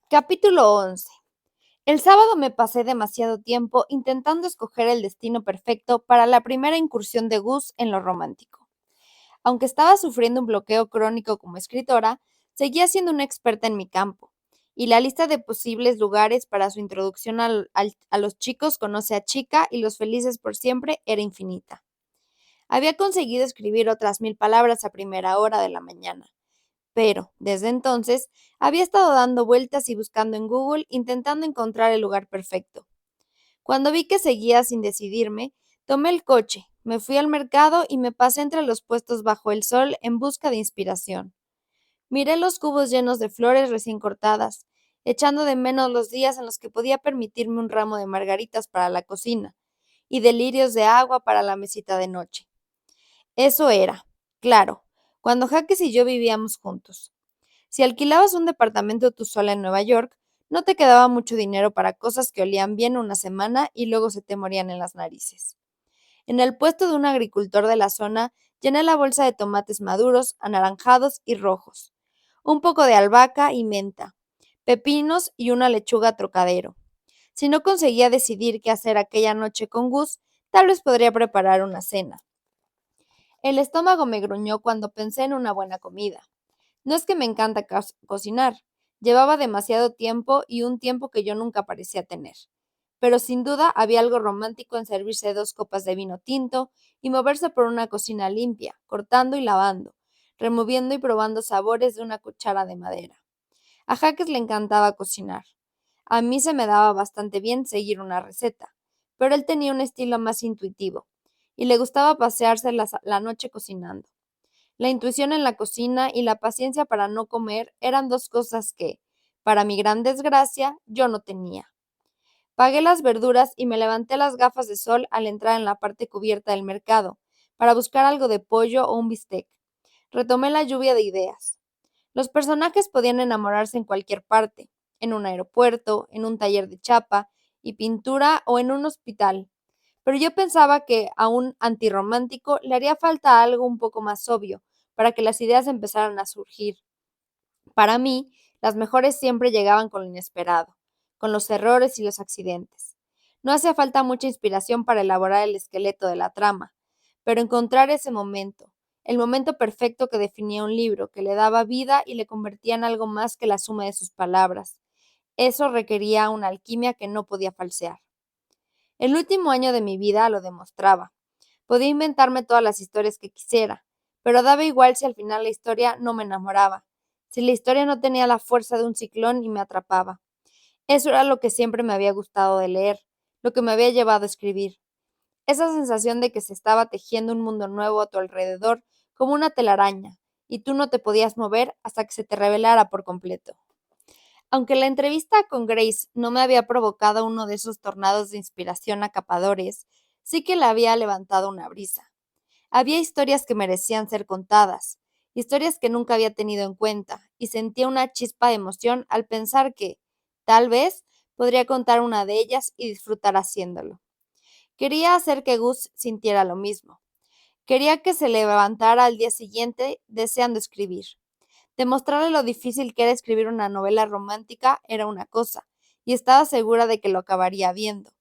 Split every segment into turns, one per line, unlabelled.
Capítulo 11. El sábado me pasé demasiado tiempo intentando escoger el destino perfecto para la primera incursión de Gus en lo romántico. Aunque estaba sufriendo un bloqueo crónico como escritora, seguía siendo una experta en mi campo, y la lista de posibles lugares para su introducción a los chicos conoce a chica y los felices por siempre era infinita. Había conseguido escribir otras 1000 palabras a primera hora de la mañana, pero, desde entonces, había estado dando vueltas y buscando en Google, intentando encontrar el lugar perfecto. Cuando vi que seguía sin decidirme, tomé el coche, me fui al mercado y me pasé entre los puestos bajo el sol en busca de inspiración. Miré los cubos llenos de flores recién cortadas, echando de menos los días en los que podía permitirme un ramo de margaritas para la cocina y de lirios de agua para la mesita de noche. Eso era, claro, cuando Jaques y yo vivíamos juntos. Si alquilabas un departamento tú sola en Nueva York, no te quedaba mucho dinero para cosas que olían bien una semana y luego se te morían en las narices. En el puesto de un agricultor de la zona, llené la bolsa de tomates maduros, anaranjados y rojos, un poco de albahaca y menta, pepinos y una lechuga trocadero. Si no conseguía decidir qué hacer aquella noche con Gus, tal vez podría preparar una cena. El estómago me gruñó cuando pensé en una buena comida. No es que me encanta cocinar, llevaba demasiado tiempo y un tiempo que yo nunca parecía tener. Pero sin duda había algo romántico en servirse 2 copas de vino tinto y moverse por una cocina limpia, cortando y lavando, removiendo y probando sabores de una cuchara de madera. A Jaques le encantaba cocinar. A mí se me daba bastante bien seguir una receta, pero él tenía un estilo más intuitivo y le gustaba pasearse la noche cocinando. La intuición en la cocina y la paciencia para no comer eran 2 cosas que, para mi gran desgracia, yo no tenía. Pagué las verduras y me levanté las gafas de sol al entrar en la parte cubierta del mercado, para buscar algo de pollo o un bistec. Retomé la lluvia de ideas. Los personajes podían enamorarse en cualquier parte, en un aeropuerto, en un taller de chapa y pintura o en un hospital. Pero yo pensaba que a un antirromántico le haría falta algo un poco más obvio para que las ideas empezaran a surgir. Para mí, las mejores siempre llegaban con lo inesperado, con los errores y los accidentes. No hacía falta mucha inspiración para elaborar el esqueleto de la trama, pero encontrar ese momento, el momento perfecto que definía un libro, que le daba vida y le convertía en algo más que la suma de sus palabras, eso requería una alquimia que no podía falsear. El último año de mi vida lo demostraba. Podía inventarme todas las historias que quisiera, pero daba igual si al final la historia no me enamoraba, si la historia no tenía la fuerza de un ciclón y me atrapaba. Eso era lo que siempre me había gustado de leer, lo que me había llevado a escribir. Esa sensación de que se estaba tejiendo un mundo nuevo a tu alrededor como una telaraña, y tú no te podías mover hasta que se te revelara por completo. Aunque la entrevista con Grace no me había provocado uno de esos tornados de inspiración acapadores, sí que le había levantado una brisa. Había historias que merecían ser contadas, historias que nunca había tenido en cuenta, y sentía una chispa de emoción al pensar que, tal vez, podría contar una de ellas y disfrutar haciéndolo. Quería hacer que Gus sintiera lo mismo. Quería que se levantara al día siguiente deseando escribir. Demostrarle lo difícil que era escribir una novela romántica era una cosa, y estaba segura de que lo acabaría viendo,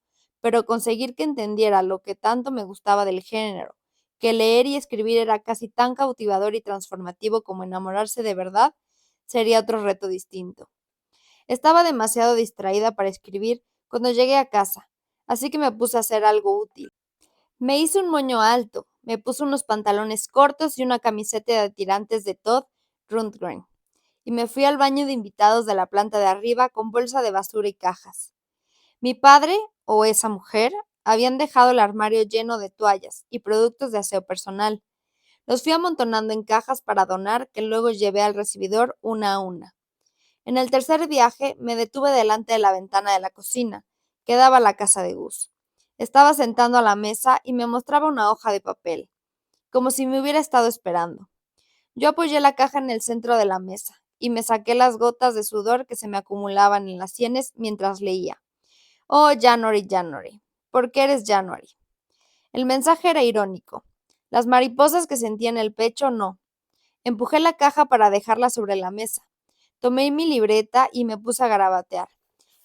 pero conseguir que entendiera lo que tanto me gustaba del género, que leer y escribir era casi tan cautivador y transformativo como enamorarse de verdad, sería otro reto distinto. Estaba demasiado distraída para escribir cuando llegué a casa, así que me puse a hacer algo útil. Me hice un moño alto, me puse unos pantalones cortos y una camiseta de tirantes de Todd Rundgren, y me fui al baño de invitados de la planta de arriba con bolsa de basura y cajas. Mi padre, o esa mujer, habían dejado el armario lleno de toallas y productos de aseo personal. Los fui amontonando en cajas para donar, que luego llevé al recibidor una a una. En el tercer viaje me detuve delante de la ventana de la cocina, que daba a la casa de Gus. Estaba sentando a la mesa y me mostraba una hoja de papel, como si me hubiera estado esperando. Yo apoyé la caja en el centro de la mesa y me saqué las gotas de sudor que se me acumulaban en las sienes mientras leía. Oh, January, January, ¿por qué eres January? El mensaje era irónico. Las mariposas que sentía en el pecho, no. Empujé la caja para dejarla sobre la mesa. Tomé mi libreta y me puse a garabatear.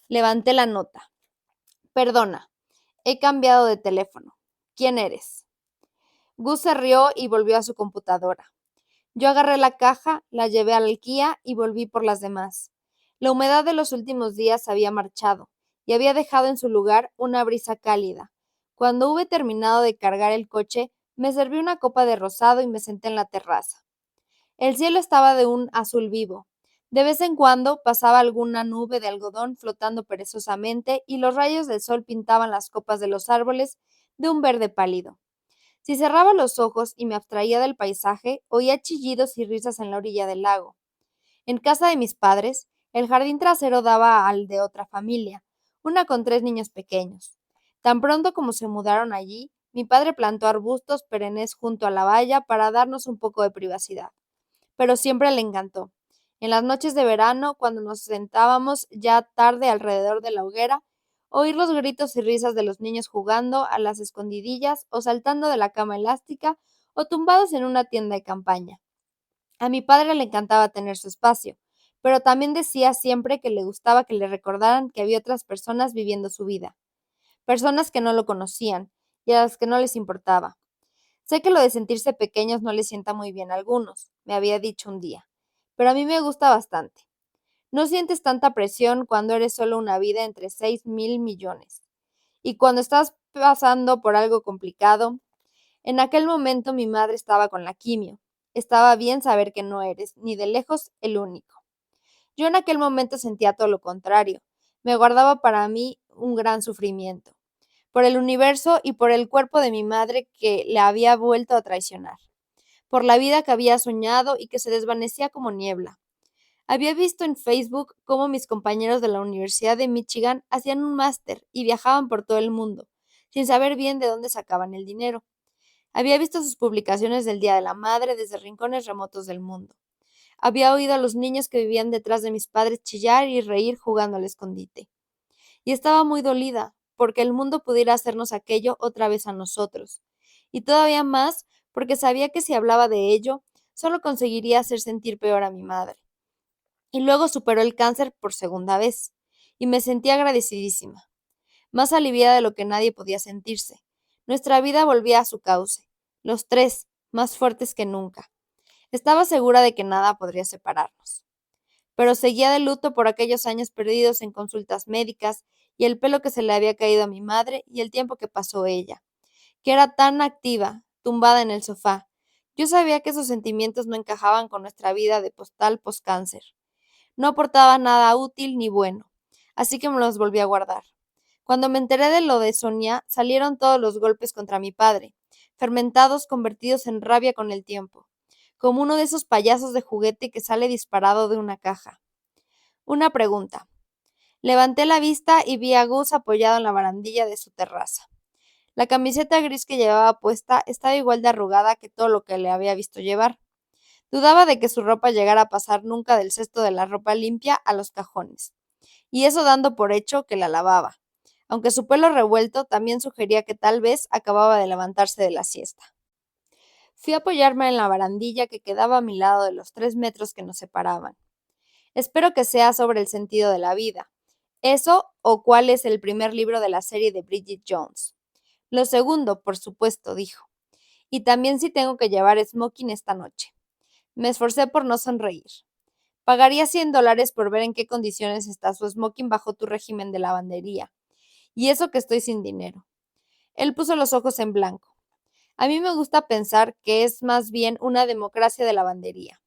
Levanté la nota. Perdona, he cambiado de teléfono. ¿Quién eres? Gus se rió y volvió a su computadora. Yo agarré la caja, la llevé al IKEA y volví por las demás. La humedad de los últimos días había marchado y había dejado en su lugar una brisa cálida. Cuando hube terminado de cargar el coche, me serví una copa de rosado y me senté en la terraza. El cielo estaba de un azul vivo. De vez en cuando pasaba alguna nube de algodón flotando perezosamente y los rayos del sol pintaban las copas de los árboles de un verde pálido. Si cerraba los ojos y me abstraía del paisaje, oía chillidos y risas en la orilla del lago. En casa de mis padres, el jardín trasero daba al de otra familia, una con 3 niños pequeños. Tan pronto como se mudaron allí, mi padre plantó arbustos perennes junto a la valla para darnos un poco de privacidad, pero siempre le encantó. En las noches de verano, cuando nos sentábamos ya tarde alrededor de la hoguera, oír los gritos y risas de los niños jugando a las escondidillas o saltando de la cama elástica o tumbados en una tienda de campaña. A mi padre le encantaba tener su espacio, pero también decía siempre que le gustaba que le recordaran que había otras personas viviendo su vida, personas que no lo conocían y a las que no les importaba. Sé que lo de sentirse pequeños no les sienta muy bien a algunos, me había dicho un día, pero a mí me gusta bastante. No sientes tanta presión cuando eres solo una vida entre 6.000 millones. Y cuando estás pasando por algo complicado, en aquel momento mi madre estaba con la quimio. Estaba bien saber que no eres, ni de lejos, el único. Yo en aquel momento sentía todo lo contrario. Me guardaba para mí un gran sufrimiento, por el universo y por el cuerpo de mi madre que le había vuelto a traicionar, por la vida que había soñado y que se desvanecía como niebla. Había visto en Facebook cómo mis compañeros de la Universidad de Michigan hacían un máster y viajaban por todo el mundo, sin saber bien de dónde sacaban el dinero. Había visto sus publicaciones del Día de la Madre desde rincones remotos del mundo. Había oído a los niños que vivían detrás de mis padres chillar y reír jugando al escondite. Y estaba muy dolida, porque el mundo pudiera hacernos aquello otra vez a nosotros. Y todavía más, porque sabía que si hablaba de ello, solo conseguiría hacer sentir peor a mi madre. Y luego superó el cáncer por segunda vez, y me sentí agradecidísima, más aliviada de lo que nadie podía sentirse. Nuestra vida volvía a su cauce, los tres, más fuertes que nunca. Estaba segura de que nada podría separarnos. Pero seguía de luto por aquellos años perdidos en consultas médicas y el pelo que se le había caído a mi madre y el tiempo que pasó ella, que era tan activa, tumbada en el sofá. Yo sabía que esos sentimientos no encajaban con nuestra vida de postal post-cáncer. No aportaba nada útil ni bueno, así que me los volví a guardar. Cuando me enteré de lo de Sonia, salieron todos los golpes contra mi padre, fermentados, convertidos en rabia con el tiempo, como uno de esos payasos de juguete que sale disparado de una caja. Una pregunta. Levanté la vista y vi a Gus apoyado en la barandilla de su terraza. La camiseta gris que llevaba puesta estaba igual de arrugada que todo lo que le había visto llevar. Dudaba de que su ropa llegara a pasar nunca del cesto de la ropa limpia a los cajones, y eso dando por hecho que la lavaba, aunque su pelo revuelto también sugería que tal vez acababa de levantarse de la siesta. Fui a apoyarme en la barandilla que quedaba a mi lado de los 3 metros que nos separaban. Espero que sea sobre el sentido de la vida. Eso o cuál es el primer libro de la serie de Bridget Jones. Lo segundo, por supuesto, dijo. Y también si tengo que llevar smoking esta noche. Me esforcé por no sonreír. Pagaría $100 por ver en qué condiciones está su smoking bajo tu régimen de lavandería. Y eso que estoy sin dinero. Él puso los ojos en blanco. A mí me gusta pensar que es más bien una democracia de lavandería.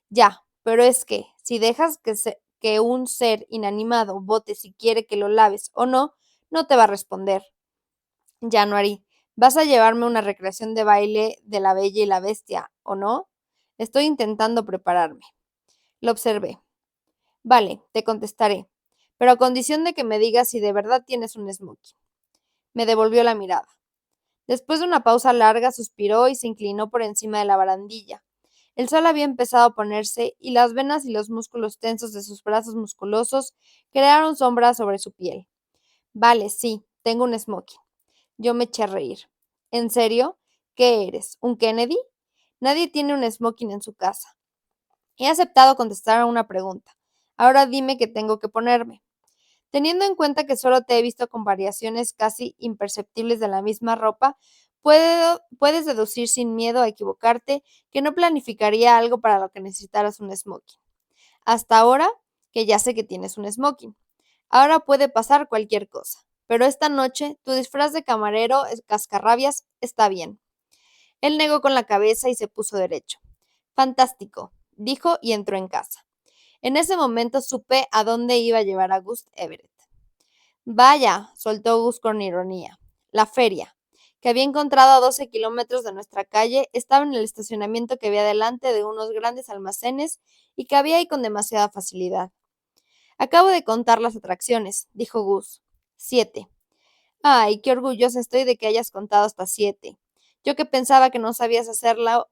Ya, pero es que, si dejas que un ser inanimado vote si quiere que lo laves o no, no te va a responder. January, ¿vas a llevarme a una recreación de baile de La Bella y la Bestia o no? Estoy intentando prepararme. Lo observé. Vale, te contestaré, pero a condición de que me digas si de verdad tienes un smoking. Me devolvió la mirada. Después de una pausa larga, suspiró y se inclinó por encima de la barandilla. El sol había empezado a ponerse y las venas y los músculos tensos de sus brazos musculosos crearon sombras sobre su piel. Vale, sí, tengo un smoking. Yo me eché a reír. ¿En serio? ¿Qué eres? ¿Un Kennedy? Nadie tiene un smoking en su casa. He aceptado contestar a una pregunta. Ahora dime qué tengo que ponerme. Teniendo en cuenta que solo te he visto con variaciones casi imperceptibles de la misma ropa, puedes deducir sin miedo a equivocarte que no planificaría algo para lo que necesitaras un smoking. Hasta ahora, que ya sé que tienes un smoking. Ahora puede pasar cualquier cosa. Pero esta noche, tu disfraz de camarero cascarrabias está bien. Él negó con la cabeza y se puso derecho. Fantástico, dijo y entró en casa. En ese momento supe a dónde iba a llevar a Gust Everett. Vaya, soltó Gus con ironía. La feria, que había encontrado a 12 kilómetros de nuestra calle, estaba en el estacionamiento que había delante de unos grandes almacenes y cabía ahí con demasiada facilidad. Acabo de contar las atracciones, dijo Gus. 7. Ay, qué orgullosa estoy de que hayas contado hasta 7. Yo que pensaba que no sabías hacer la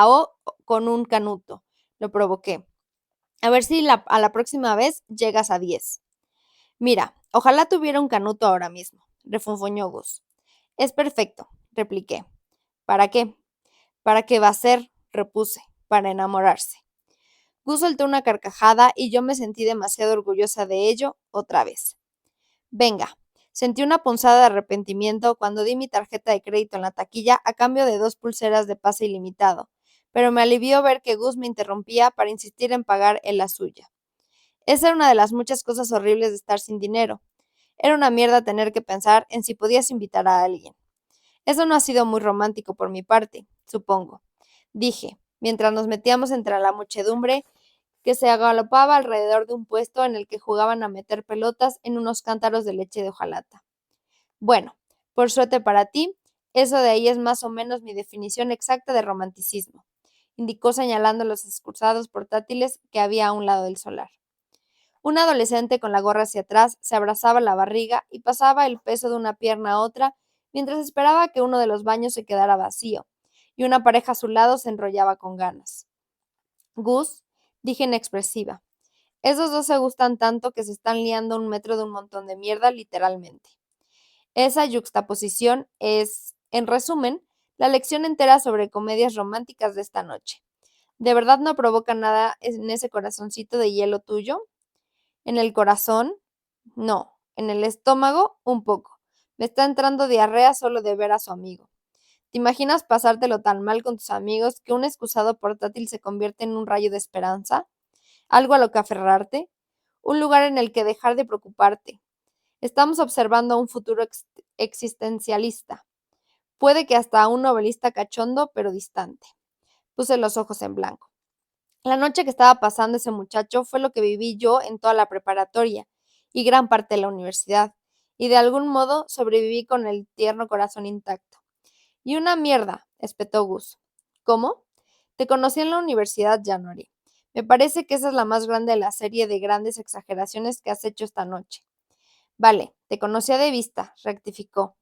O con un canuto. Lo provoqué. A ver si a la próxima vez llegas a 10. Mira, ojalá tuviera un canuto ahora mismo, refunfuñó Gus. Es perfecto, repliqué. ¿Para qué? ¿Para qué va a ser? Repuse. Para enamorarse. Gus soltó una carcajada y yo me sentí demasiado orgullosa de ello otra vez. Venga, sentí una punzada de arrepentimiento cuando di mi tarjeta de crédito en la taquilla a cambio de 2 pulseras de pase ilimitado, pero me alivió ver que Gus me interrumpía para insistir en pagar en la suya. Esa era una de las muchas cosas horribles de estar sin dinero. Era una mierda tener que pensar en si podías invitar a alguien. Eso no ha sido muy romántico por mi parte, supongo, dije, mientras nos metíamos entre la muchedumbre que se agalopaba alrededor de un puesto en el que jugaban a meter pelotas en unos cántaros de leche de hojalata. Bueno, por suerte para ti, eso de ahí es más o menos mi definición exacta de romanticismo, indicó señalando los excusados portátiles que había a un lado del solar. Un adolescente con la gorra hacia atrás se abrazaba la barriga y pasaba el peso de una pierna a otra mientras esperaba que uno de los baños se quedara vacío, y una pareja a su lado se enrollaba con ganas. Gus, dije inexpresiva, esos dos se gustan tanto que se están liando 1 metro de un montón de mierda, literalmente. Esa yuxtaposición es, en resumen, la lección entera sobre comedias románticas de esta noche. ¿De verdad no provoca nada en ese corazoncito de hielo tuyo? ¿En el corazón? No. ¿En el estómago? Un poco. Me está entrando diarrea solo de ver a su amigo. ¿Te imaginas pasártelo tan mal con tus amigos que un excusado portátil se convierte en un rayo de esperanza? ¿Algo a lo que aferrarte? Un lugar en el que dejar de preocuparte. Estamos observando un futuro existencialista. Puede que hasta un novelista cachondo, pero distante. Puse los ojos en blanco. La noche que estaba pasando ese muchacho fue lo que viví yo en toda la preparatoria y gran parte de la universidad, y de algún modo sobreviví con el tierno corazón intacto. Y una mierda, espetó Gus. ¿Cómo? Te conocí en la universidad, January. Me parece que esa es la más grande de la serie de grandes exageraciones que has hecho esta noche. Vale, te conocía de vista, rectificó.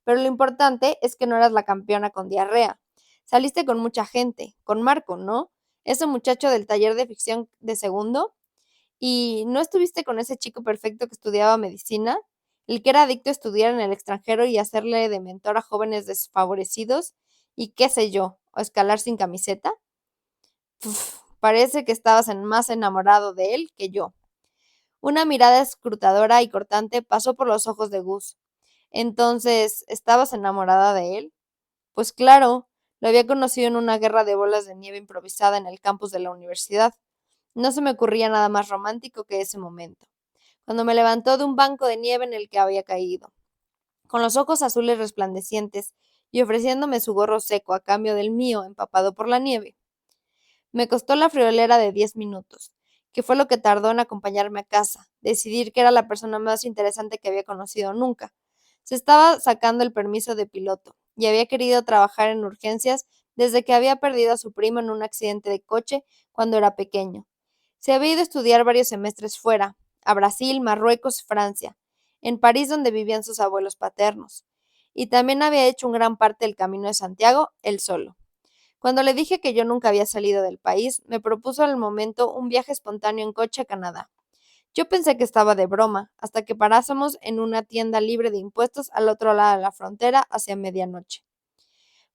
Pero lo importante es que no eras la campeona con diarrea. Saliste con mucha gente, con Marco, ¿no? Ese muchacho del taller de ficción de segundo. ¿Y no estuviste con ese chico perfecto que estudiaba medicina? El que era adicto a estudiar en el extranjero y hacerle de mentor a jóvenes desfavorecidos y qué sé yo, o escalar sin camiseta. Uf, parece que estabas más enamorado de él que yo. Una mirada escrutadora y cortante pasó por los ojos de Gus. Entonces, ¿estabas enamorada de él? Pues claro, lo había conocido en una guerra de bolas de nieve improvisada en el campus de la universidad. No se me ocurría nada más romántico que ese momento, cuando me levantó de un banco de nieve en el que había caído, con los ojos azules resplandecientes y ofreciéndome su gorro seco a cambio del mío empapado por la nieve. Me costó la friolera de 10 minutos, que fue lo que tardó en acompañarme a casa, decidir que era la persona más interesante que había conocido nunca. Se estaba sacando el permiso de piloto y había querido trabajar en urgencias desde que había perdido a su primo en un accidente de coche cuando era pequeño. Se había ido a estudiar varios semestres fuera, a Brasil, Marruecos, Francia, en París donde vivían sus abuelos paternos, y también había hecho un gran parte del Camino de Santiago él solo. Cuando le dije que yo nunca había salido del país, me propuso al momento un viaje espontáneo en coche a Canadá. Yo pensé que estaba de broma, hasta que parásemos en una tienda libre de impuestos al otro lado de la frontera hacia medianoche.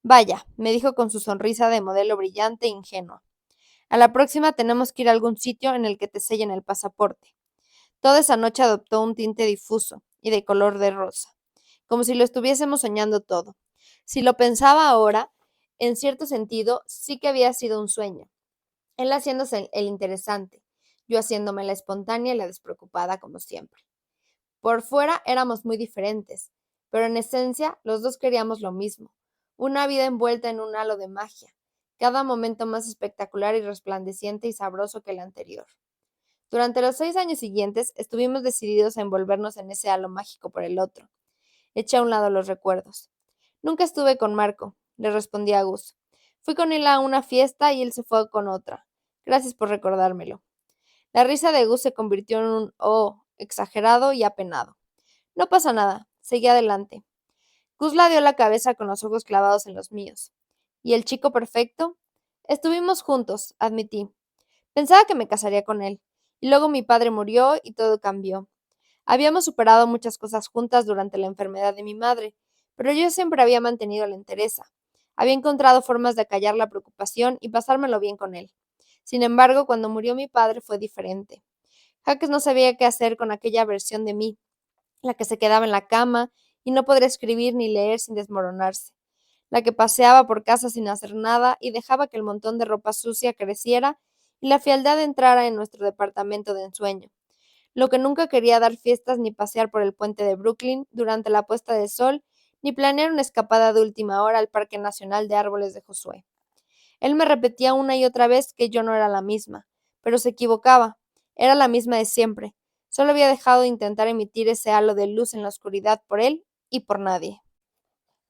Vaya, me dijo con su sonrisa de modelo brillante e ingenua. A la próxima tenemos que ir a algún sitio en el que te sellen el pasaporte. Toda esa noche adoptó un tinte difuso y de color de rosa, como si lo estuviésemos soñando todo. Si lo pensaba ahora, en cierto sentido, sí que había sido un sueño. Él haciéndose el interesante, yo haciéndome la espontánea y la despreocupada como siempre. Por fuera éramos muy diferentes, pero en esencia los dos queríamos lo mismo, una vida envuelta en un halo de magia, cada momento más espectacular y resplandeciente y sabroso que el anterior. Durante los 6 años siguientes estuvimos decididos a envolvernos en ese halo mágico por el otro. Eché a un lado los recuerdos. Nunca estuve con Marco, le respondí a Gus. Fui con él a una fiesta y él se fue con otra. Gracias por recordármelo. La risa de Gus se convirtió en un oh exagerado y apenado. No pasa nada, seguí adelante. Gus la dio la cabeza con los ojos clavados en los míos. ¿Y el chico perfecto? Estuvimos juntos, admití. Pensaba que me casaría con él. Y luego mi padre murió y todo cambió. Habíamos superado muchas cosas juntas durante la enfermedad de mi madre, pero yo siempre había mantenido la entereza. Había encontrado formas de callar la preocupación y pasármelo bien con él. Sin embargo, cuando murió mi padre fue diferente. Jaques no sabía qué hacer con aquella versión de mí, la que se quedaba en la cama y no podría escribir ni leer sin desmoronarse, la que paseaba por casa sin hacer nada y dejaba que el montón de ropa sucia creciera y la fealdad entrara en nuestro departamento de ensueño, lo que nunca quería dar fiestas ni pasear por el puente de Brooklyn durante la puesta de sol, ni planear una escapada de última hora al Parque Nacional de Árboles de Josué. Él me repetía una y otra vez que yo no era la misma, pero se equivocaba. Era la misma de siempre. Solo había dejado de intentar emitir ese halo de luz en la oscuridad por él y por nadie.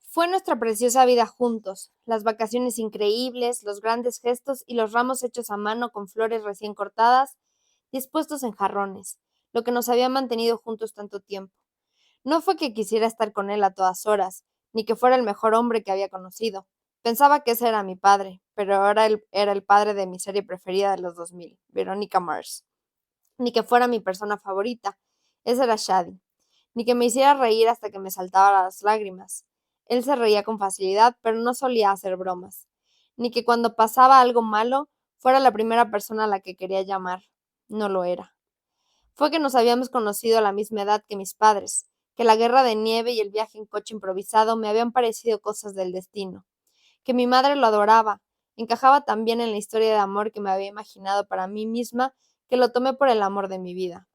Fue nuestra preciosa vida juntos, las vacaciones increíbles, los grandes gestos y los ramos hechos a mano con flores recién cortadas, dispuestos en jarrones, lo que nos había mantenido juntos tanto tiempo. No fue que quisiera estar con él a todas horas, ni que fuera el mejor hombre que había conocido. Pensaba que ese era mi padre, pero ahora él era el padre de mi serie preferida de los 2000, Veronica Mars. Ni que fuera mi persona favorita, ese era Shadi. Ni que me hiciera reír hasta que me saltaban las lágrimas. Él se reía con facilidad, pero no solía hacer bromas. Ni que cuando pasaba algo malo, fuera la primera persona a la que quería llamar. No lo era. Fue que nos habíamos conocido a la misma edad que mis padres, que la guerra de nieve y el viaje en coche improvisado me habían parecido cosas del destino, que mi madre lo adoraba, encajaba tan bien en la historia de amor que me había imaginado para mí misma que lo tomé por el amor de mi vida.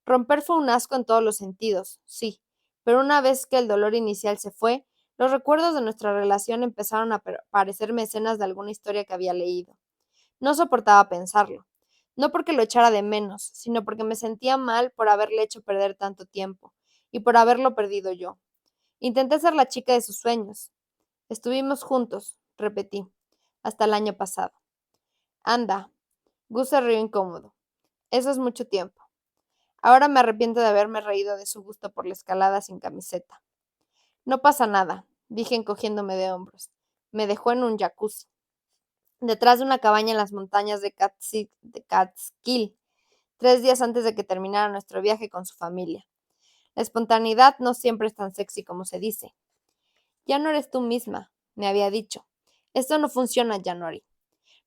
Romper fue un asco en todos los sentidos, sí, pero una vez que el dolor inicial se fue, los recuerdos de nuestra relación empezaron a parecerme escenas de alguna historia que había leído. No soportaba pensarlo. No porque lo echara de menos, sino porque me sentía mal por haberle hecho perder tanto tiempo, y por haberlo perdido yo. Intenté ser la chica de sus sueños. Estuvimos juntos, repetí, hasta el año pasado. Anda, Gus se rió incómodo. Eso es mucho tiempo. Ahora me arrepiento de haberme reído de su gusto por la escalada sin camiseta. No pasa nada, dije encogiéndome de hombros. Me dejó en un jacuzzi, detrás de una cabaña en las montañas de Catskill, 3 días antes de que terminara nuestro viaje con su familia. La espontaneidad no siempre es tan sexy como se dice. Ya no eres tú misma, me había dicho. Esto no funciona, January.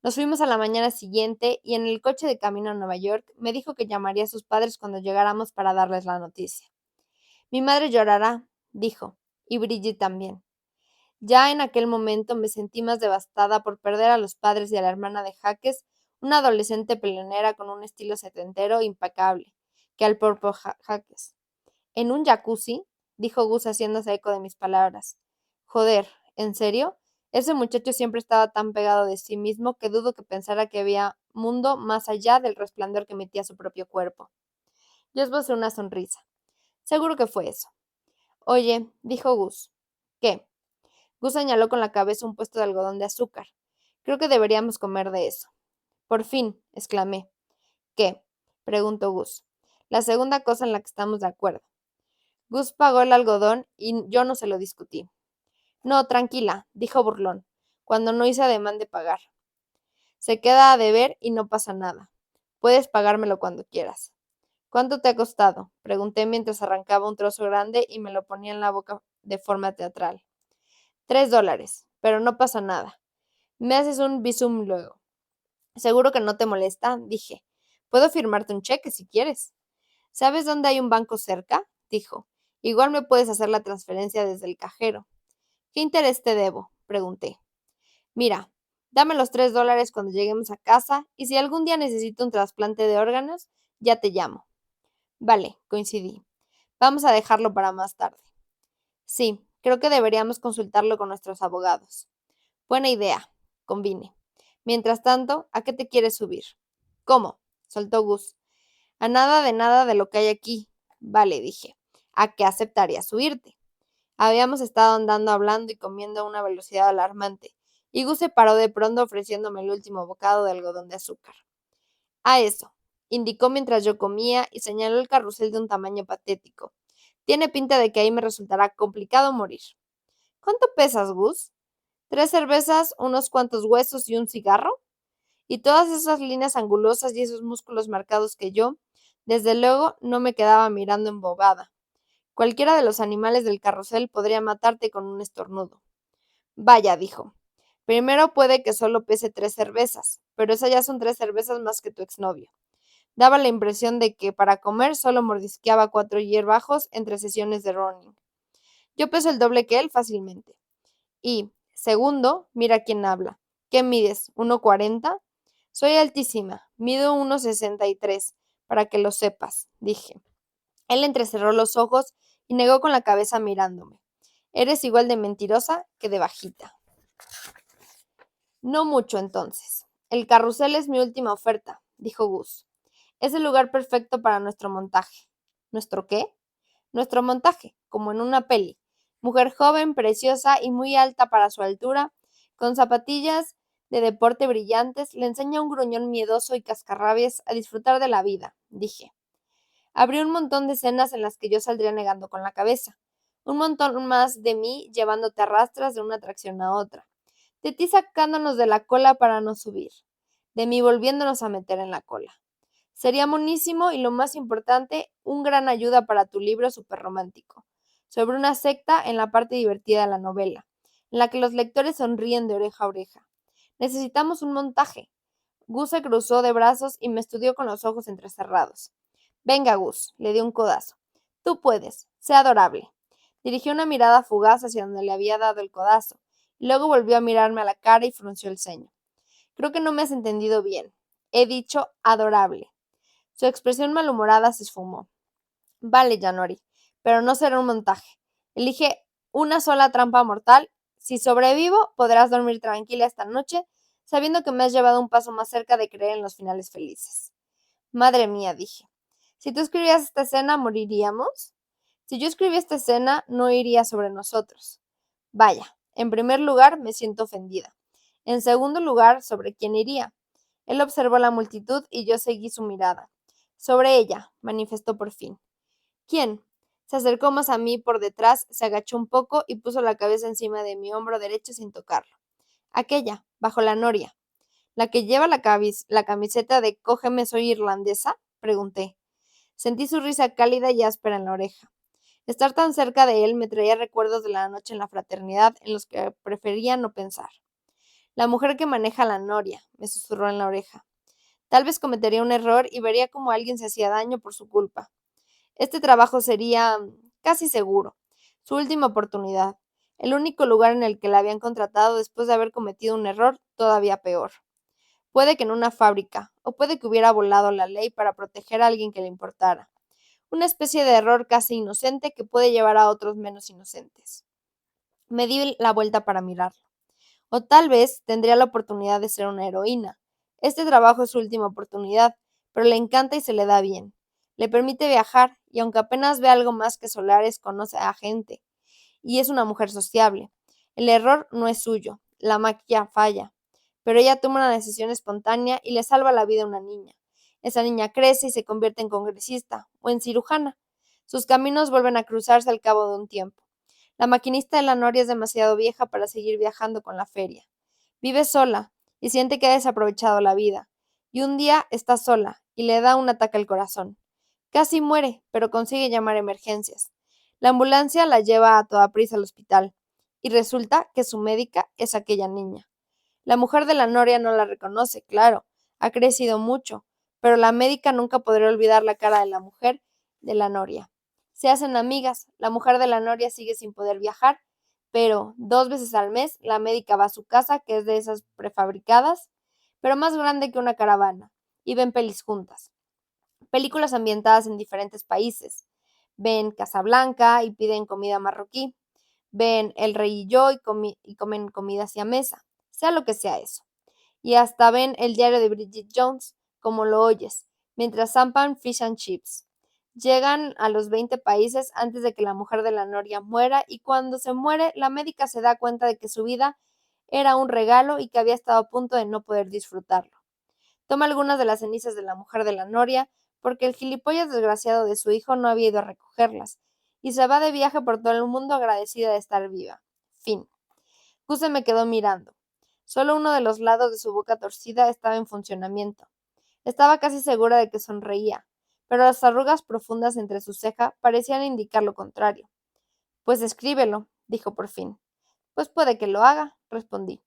Nos fuimos a la mañana siguiente y en el coche de camino a Nueva York me dijo que llamaría a sus padres cuando llegáramos para darles la noticia. Mi madre llorará, dijo, y Bridget también. Ya en aquel momento me sentí más devastada por perder a los padres y a la hermana de Jaques, una adolescente peleonera con un estilo setentero impecable, que al propio Jaques. ¿En un jacuzzi? Dijo Gus haciéndose eco de mis palabras. Joder, ¿en serio? Ese muchacho siempre estaba tan pegado de sí mismo que dudo que pensara que había mundo más allá del resplandor que emitía su propio cuerpo. Yo esbocé una sonrisa. Seguro que fue eso. Oye, dijo Gus. ¿Qué? Gus señaló con la cabeza un puesto de algodón de azúcar. Creo que deberíamos comer de eso. Por fin, exclamé. ¿Qué? Preguntó Gus. La segunda cosa en la que estamos de acuerdo. Gus pagó el algodón y yo no se lo discutí. No, tranquila, dijo burlón, cuando no hice ademán de pagar. Se queda a deber y no pasa nada. Puedes pagármelo cuando quieras. ¿Cuánto te ha costado? Pregunté mientras arrancaba un trozo grande y me lo ponía en la boca de forma teatral. $3, pero no pasa nada. Me haces un bisum luego. Seguro que no te molesta, dije. Puedo firmarte un cheque si quieres. ¿Sabes dónde hay un banco cerca? Dijo. Igual me puedes hacer la transferencia desde el cajero. ¿Qué interés te debo? Pregunté. Mira, dame los $3 cuando lleguemos a casa y si algún día necesito un trasplante de órganos, ya te llamo. Vale, coincidí. Vamos a dejarlo para más tarde. Sí, creo que deberíamos consultarlo con nuestros abogados. Buena idea, convine. Mientras tanto, ¿a qué te quieres subir? ¿Cómo? Soltó Gus. A nada de lo que hay aquí. Vale, dije. ¿A qué aceptarías subirte? Habíamos estado andando hablando y comiendo a una velocidad alarmante, y Gus se paró de pronto ofreciéndome el último bocado de algodón de azúcar. A eso, indicó mientras yo comía y señaló el carrusel de un tamaño patético. Tiene pinta de que ahí me resultará complicado morir. ¿Cuánto pesas, Gus? 3 cervezas, unos cuantos huesos y un cigarro. Y todas esas líneas angulosas y esos músculos marcados que yo, desde luego, no me quedaba mirando embobada. Cualquiera de los animales del carrusel podría matarte con un estornudo. Vaya, dijo. Primero puede que solo pese 3 cervezas, pero esas ya son 3 cervezas más que tu exnovio. Daba la impresión de que para comer solo mordisqueaba 4 hierbajos entre sesiones de running. Yo peso el doble que él fácilmente. Y, segundo, mira quién habla. ¿Qué mides? ¿1,40? Soy altísima, mido 1,63, para que lo sepas, dije. Él entrecerró los ojos y negó con la cabeza mirándome. Eres igual de mentirosa que de bajita. No mucho entonces. El carrusel es mi última oferta, dijo Gus. Es el lugar perfecto para nuestro montaje. ¿Nuestro qué? Nuestro montaje, como en una peli. Mujer joven, preciosa y muy alta para su altura, con zapatillas de deporte brillantes, le enseña a un gruñón miedoso y cascarrabias a disfrutar de la vida, dije. Habría un montón de escenas en las que yo saldría negando con la cabeza. Un montón más de mí llevándote a rastras de una atracción a otra. De ti sacándonos de la cola para no subir. De mí volviéndonos a meter en la cola. Sería monísimo y lo más importante, un gran ayuda para tu libro superromántico, sobre una secta en la parte divertida de la novela, en la que los lectores sonríen de oreja a oreja. Necesitamos un montaje. Gus se cruzó de brazos y me estudió con los ojos entrecerrados. Venga, Gus, le dio un codazo. Tú puedes, sé adorable. Dirigió una mirada fugaz hacia donde le había dado el codazo, y luego volvió a mirarme a la cara y frunció el ceño. Creo que no me has entendido bien. He dicho adorable. Su expresión malhumorada se esfumó. Vale, January, pero no será un montaje. Elige una sola trampa mortal. Si sobrevivo, podrás dormir tranquila esta noche, sabiendo que me has llevado un paso más cerca de creer en los finales felices. Madre mía, dije. Si tú escribieras esta escena, ¿moriríamos? Si yo escribí esta escena, no iría sobre nosotros. Vaya, en primer lugar, me siento ofendida. En segundo lugar, ¿sobre quién iría? Él observó la multitud y yo seguí su mirada. Sobre ella, manifestó por fin. ¿Quién? Se acercó más a mí por detrás, se agachó un poco y puso la cabeza encima de mi hombro derecho sin tocarlo. Aquella, bajo la noria. ¿La que lleva la camiseta de Cógeme, soy irlandesa? Pregunté. Sentí su risa cálida y áspera en la oreja. Estar tan cerca de él me traía recuerdos de la noche en la fraternidad en los que prefería no pensar. La mujer que maneja la noria, me susurró en la oreja. Tal vez cometería un error y vería cómo alguien se hacía daño por su culpa. Este trabajo sería, casi seguro, su última oportunidad, el único lugar en el que la habían contratado después de haber cometido un error todavía peor. Puede que en una fábrica, o puede que hubiera volado la ley para proteger a alguien que le importara. Una especie de error casi inocente que puede llevar a otros menos inocentes. Me di la vuelta para mirarlo. O tal vez tendría la oportunidad de ser una heroína. Este trabajo es su última oportunidad, pero le encanta y se le da bien. Le permite viajar, y aunque apenas ve algo más que solares, conoce a gente. Y es una mujer sociable. El error no es suyo, la máquina falla, pero ella toma una decisión espontánea y le salva la vida a una niña. Esa niña crece y se convierte en congresista o en cirujana. Sus caminos vuelven a cruzarse al cabo de un tiempo. La maquinista de la Noria es demasiado vieja para seguir viajando con la feria. Vive sola y siente que ha desaprovechado la vida. Y un día está sola y le da un ataque al corazón. Casi muere, pero consigue llamar a emergencias. La ambulancia la lleva a toda prisa al hospital y resulta que su médica es aquella niña. La mujer de la Noria no la reconoce, claro, Ha crecido mucho, pero la médica nunca podrá olvidar la cara de la mujer de la noria. Se hacen amigas, la mujer de la noria sigue sin poder viajar, pero 2 veces al mes la médica va a su casa, que es de esas prefabricadas, pero más grande que una caravana, y ven pelis juntas. Películas ambientadas en diferentes países. Ven Casablanca y piden comida marroquí. Ven El Rey y yo y comen comida siamesa, sea lo que sea eso. Y hasta ven El diario de Bridget Jones, como lo oyes, mientras zampan fish and chips. Llegan a los 20 países antes de que la mujer de la noria muera y cuando se muere, la médica se da cuenta de que su vida era un regalo y que había estado a punto de no poder disfrutarlo. Toma algunas de las cenizas de la mujer de la noria, porque el gilipollas desgraciado de su hijo no había ido a recogerlas, y se va de viaje por todo el mundo agradecida de estar viva. Fin. Gus se me quedó mirando. Solo uno de los lados de su boca torcida estaba en funcionamiento. Estaba casi segura de que sonreía, pero las arrugas profundas entre su ceja parecían indicar lo contrario. Pues escríbelo, dijo por fin. Pues puede que lo haga, respondí.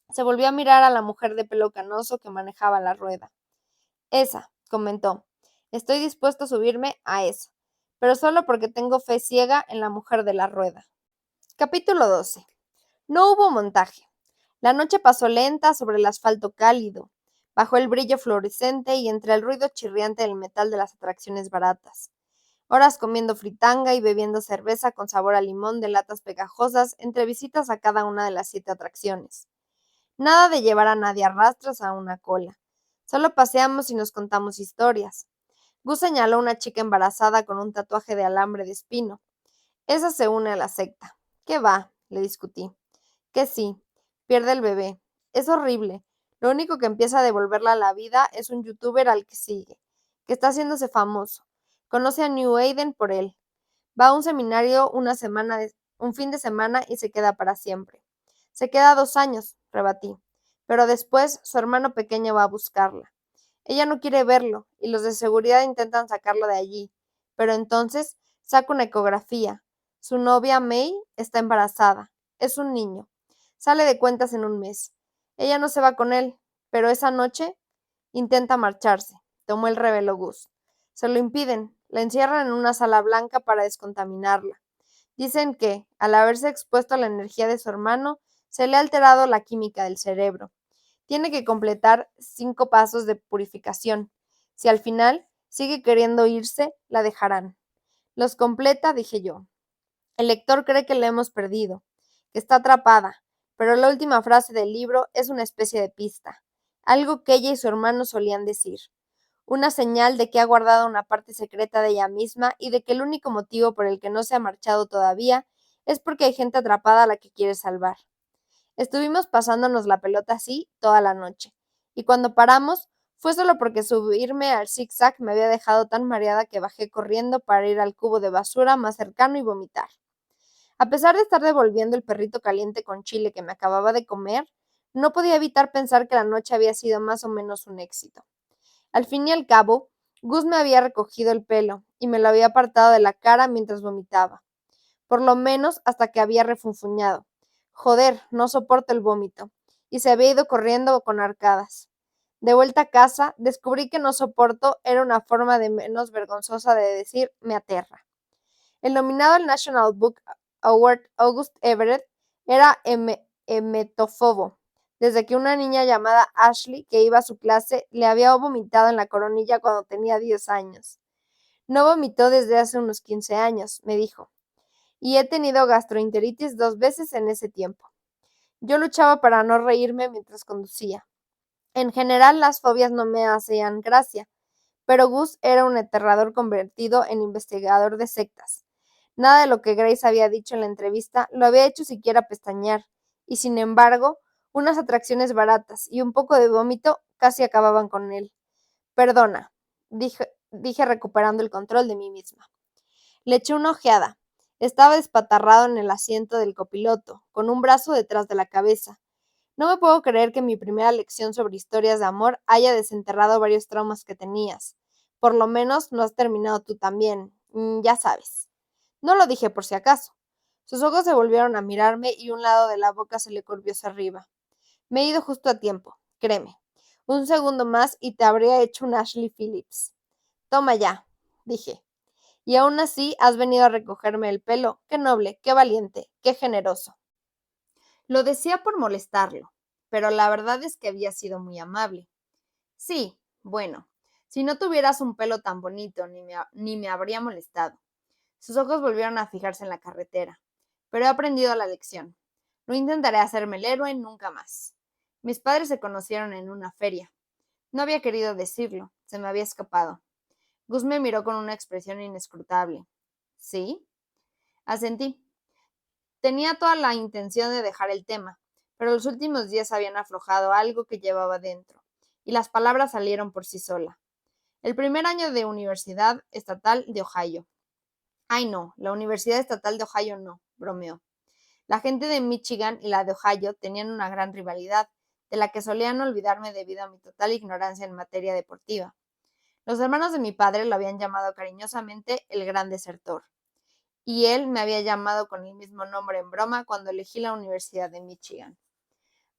Se volvió a mirar a la mujer de pelo canoso que manejaba la rueda. Esa, comentó. Estoy dispuesto a subirme a eso, pero solo porque tengo fe ciega en la mujer de la rueda. Capítulo 12. No hubo montaje. La noche pasó lenta sobre el asfalto cálido, bajo el brillo fluorescente y entre el ruido chirriante del metal de las atracciones baratas. Horas comiendo fritanga y bebiendo cerveza con sabor a limón de latas pegajosas entre visitas a cada una de las 7 atracciones. Nada de llevar a nadie a rastros a una cola. Solo paseamos y nos contamos historias. Gus señaló a una chica embarazada con un tatuaje de alambre de espino. Esa se une a la secta. ¿Qué va? Le discutí. Que sí, pierde el bebé. Es horrible. Lo único que empieza a devolverla a la vida es un youtuber al que sigue, que está haciéndose famoso. Conoce a New Aiden por él. Va a un seminario un fin de semana y se queda para siempre. Se queda 2 años, rebatí. Pero después su hermano pequeño va a buscarla. Ella no quiere verlo y los de seguridad intentan sacarlo de allí. Pero entonces saca una ecografía. Su novia May está embarazada. Es un niño. Sale de cuentas en un mes. Ella no se va con él, pero esa noche intenta marcharse. Tomó el revelo Gus. Se lo impiden. La encierran en una sala blanca para descontaminarla. Dicen que, al haberse expuesto a la energía de su hermano, se le ha alterado la química del cerebro. Tiene que completar 5 pasos de purificación. Si al final sigue queriendo irse, la dejarán. Los completa, dije yo. El lector cree que la hemos perdido, que está atrapada, pero la última frase del libro es una especie de pista, algo que ella y su hermano solían decir, una señal de que ha guardado una parte secreta de ella misma y de que el único motivo por el que no se ha marchado todavía es porque hay gente atrapada a la que quiere salvar. Estuvimos pasándonos la pelota así toda la noche, y cuando paramos fue solo porque subirme al zig-zag me había dejado tan mareada que bajé corriendo para ir al cubo de basura más cercano y vomitar. A pesar de estar devolviendo el perrito caliente con chile que me acababa de comer, no podía evitar pensar que la noche había sido más o menos un éxito. Al fin y al cabo, Gus me había recogido el pelo y me lo había apartado de la cara mientras vomitaba. Por lo menos hasta que había refunfuñado. Joder, no soporto el vómito. Y se había ido corriendo con arcadas. De vuelta a casa, descubrí que no soporto era una forma de menos vergonzosa de decir me aterra. El nominado al National Book Award August Everett era emetofobo, desde que una niña llamada Ashley, que iba a su clase, le había vomitado en la coronilla cuando tenía 10 años. No vomitó desde hace unos 15 años, me dijo, y he tenido gastroenteritis 2 veces en ese tiempo. Yo luchaba para no reírme mientras conducía. En general, las fobias no me hacían gracia, pero Gus era un aterrador convertido en investigador de sectas. Nada de lo que Grace había dicho en la entrevista lo había hecho siquiera pestañear, y sin embargo, unas atracciones baratas y un poco de vómito casi acababan con él. Perdona, dije recuperando el control de mí misma. Le eché una ojeada. Estaba despatarrado en el asiento del copiloto, con un brazo detrás de la cabeza. No me puedo creer que mi primera lección sobre historias de amor haya desenterrado varios traumas que tenías. Por lo menos no has terminado tú también. Ya sabes. No lo dije por si acaso. Sus ojos se volvieron a mirarme y un lado de la boca se le curvió hacia arriba. Me he ido justo a tiempo, créeme. Un segundo más y te habría hecho un Ashley Phillips. Toma ya, dije. Y aún así has venido a recogerme el pelo. Qué noble, qué valiente, qué generoso. Lo decía por molestarlo, pero la verdad es que había sido muy amable. Sí, bueno, si no tuvieras un pelo tan bonito, ni me habría molestado. Sus ojos volvieron a fijarse en la carretera. Pero he aprendido la lección. No intentaré hacerme el héroe nunca más. Mis padres se conocieron en una feria. No había querido decirlo, se me había escapado. Gus me miró con una expresión inescrutable. ¿Sí? Asentí. Tenía toda la intención de dejar el tema, pero los últimos días habían aflojado algo que llevaba dentro, y las palabras salieron por sí solas. El primer año de Universidad Estatal de Ohio. Ay, no, la Universidad Estatal de Ohio no, bromeó. La gente de Michigan y la de Ohio tenían una gran rivalidad, de la que solían olvidarme debido a mi total ignorancia en materia deportiva. Los hermanos de mi padre lo habían llamado cariñosamente el Gran Desertor, y él me había llamado con el mismo nombre en broma cuando elegí la Universidad de Michigan.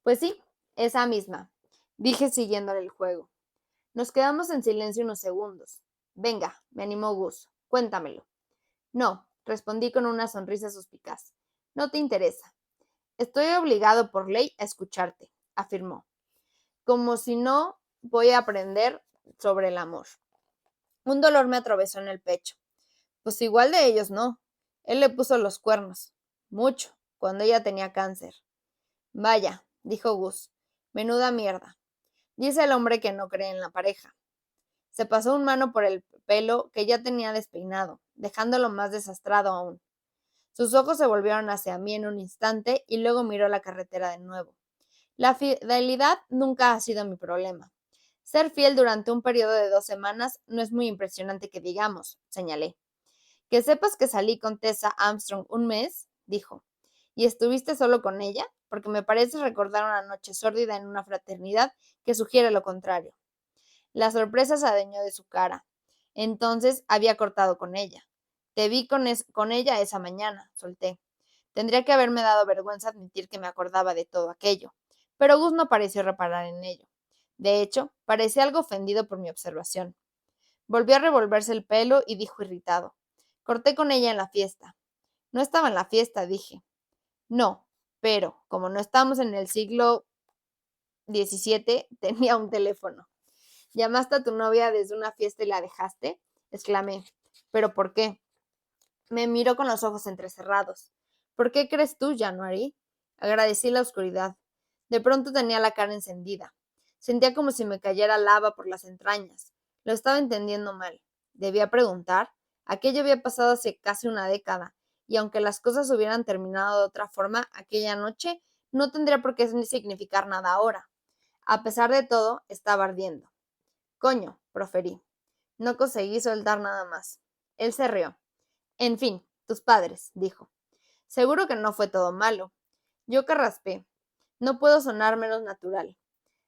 Pues sí, esa misma, dije siguiéndole el juego. Nos quedamos en silencio unos segundos. Venga, me animó Gus, cuéntamelo. No, respondí con una sonrisa suspicaz. No te interesa. Estoy obligado por ley a escucharte, afirmó, como si no voy a aprender sobre el amor. Un dolor me atravesó en el pecho. Pues igual de ellos no. Él le puso los cuernos. Mucho, cuando ella tenía cáncer. Vaya, dijo Gus. Menuda mierda. Dice el hombre que no cree en la pareja. Se pasó un mano por el pelo que ya tenía despeinado, dejándolo más desastrado aún. Sus ojos se volvieron hacia mí en un instante y luego miró la carretera de nuevo. La fidelidad nunca ha sido mi problema. Ser fiel durante un periodo de 2 semanas no es muy impresionante que digamos, señalé. Que sepas que salí con Tessa Armstrong un mes, dijo. ¿Y estuviste solo con ella? Porque me parece recordar una noche sórdida en una fraternidad que sugiere lo contrario. La sorpresa se adueñó de su cara. Entonces había cortado con ella. Te vi con ella esa mañana, solté. Tendría que haberme dado vergüenza admitir que me acordaba de todo aquello, pero Gus no pareció reparar en ello. De hecho, parecía algo ofendido por mi observación. Volvió a revolverse el pelo y dijo irritado. Corté con ella en la fiesta. No estaba en la fiesta, dije. No, pero como no estamos en el siglo XVII, tenía un teléfono. ¿Llamaste a tu novia desde una fiesta y la dejaste? Exclamé. ¿Pero por qué? Me miró con los ojos entrecerrados. ¿Por qué crees tú, January? Agradecí la oscuridad. De pronto tenía la cara encendida. Sentía como si me cayera lava por las entrañas. Lo estaba entendiendo mal. Debía preguntar. Aquello había pasado hace casi una década, y aunque las cosas hubieran terminado de otra forma aquella noche, no tendría por qué significar nada ahora. A pesar de todo, estaba ardiendo. Coño, proferí. No conseguí soltar nada más. Él se rió. En fin, tus padres, dijo. Seguro que no fue todo malo. Yo carraspé. No puedo sonar menos natural.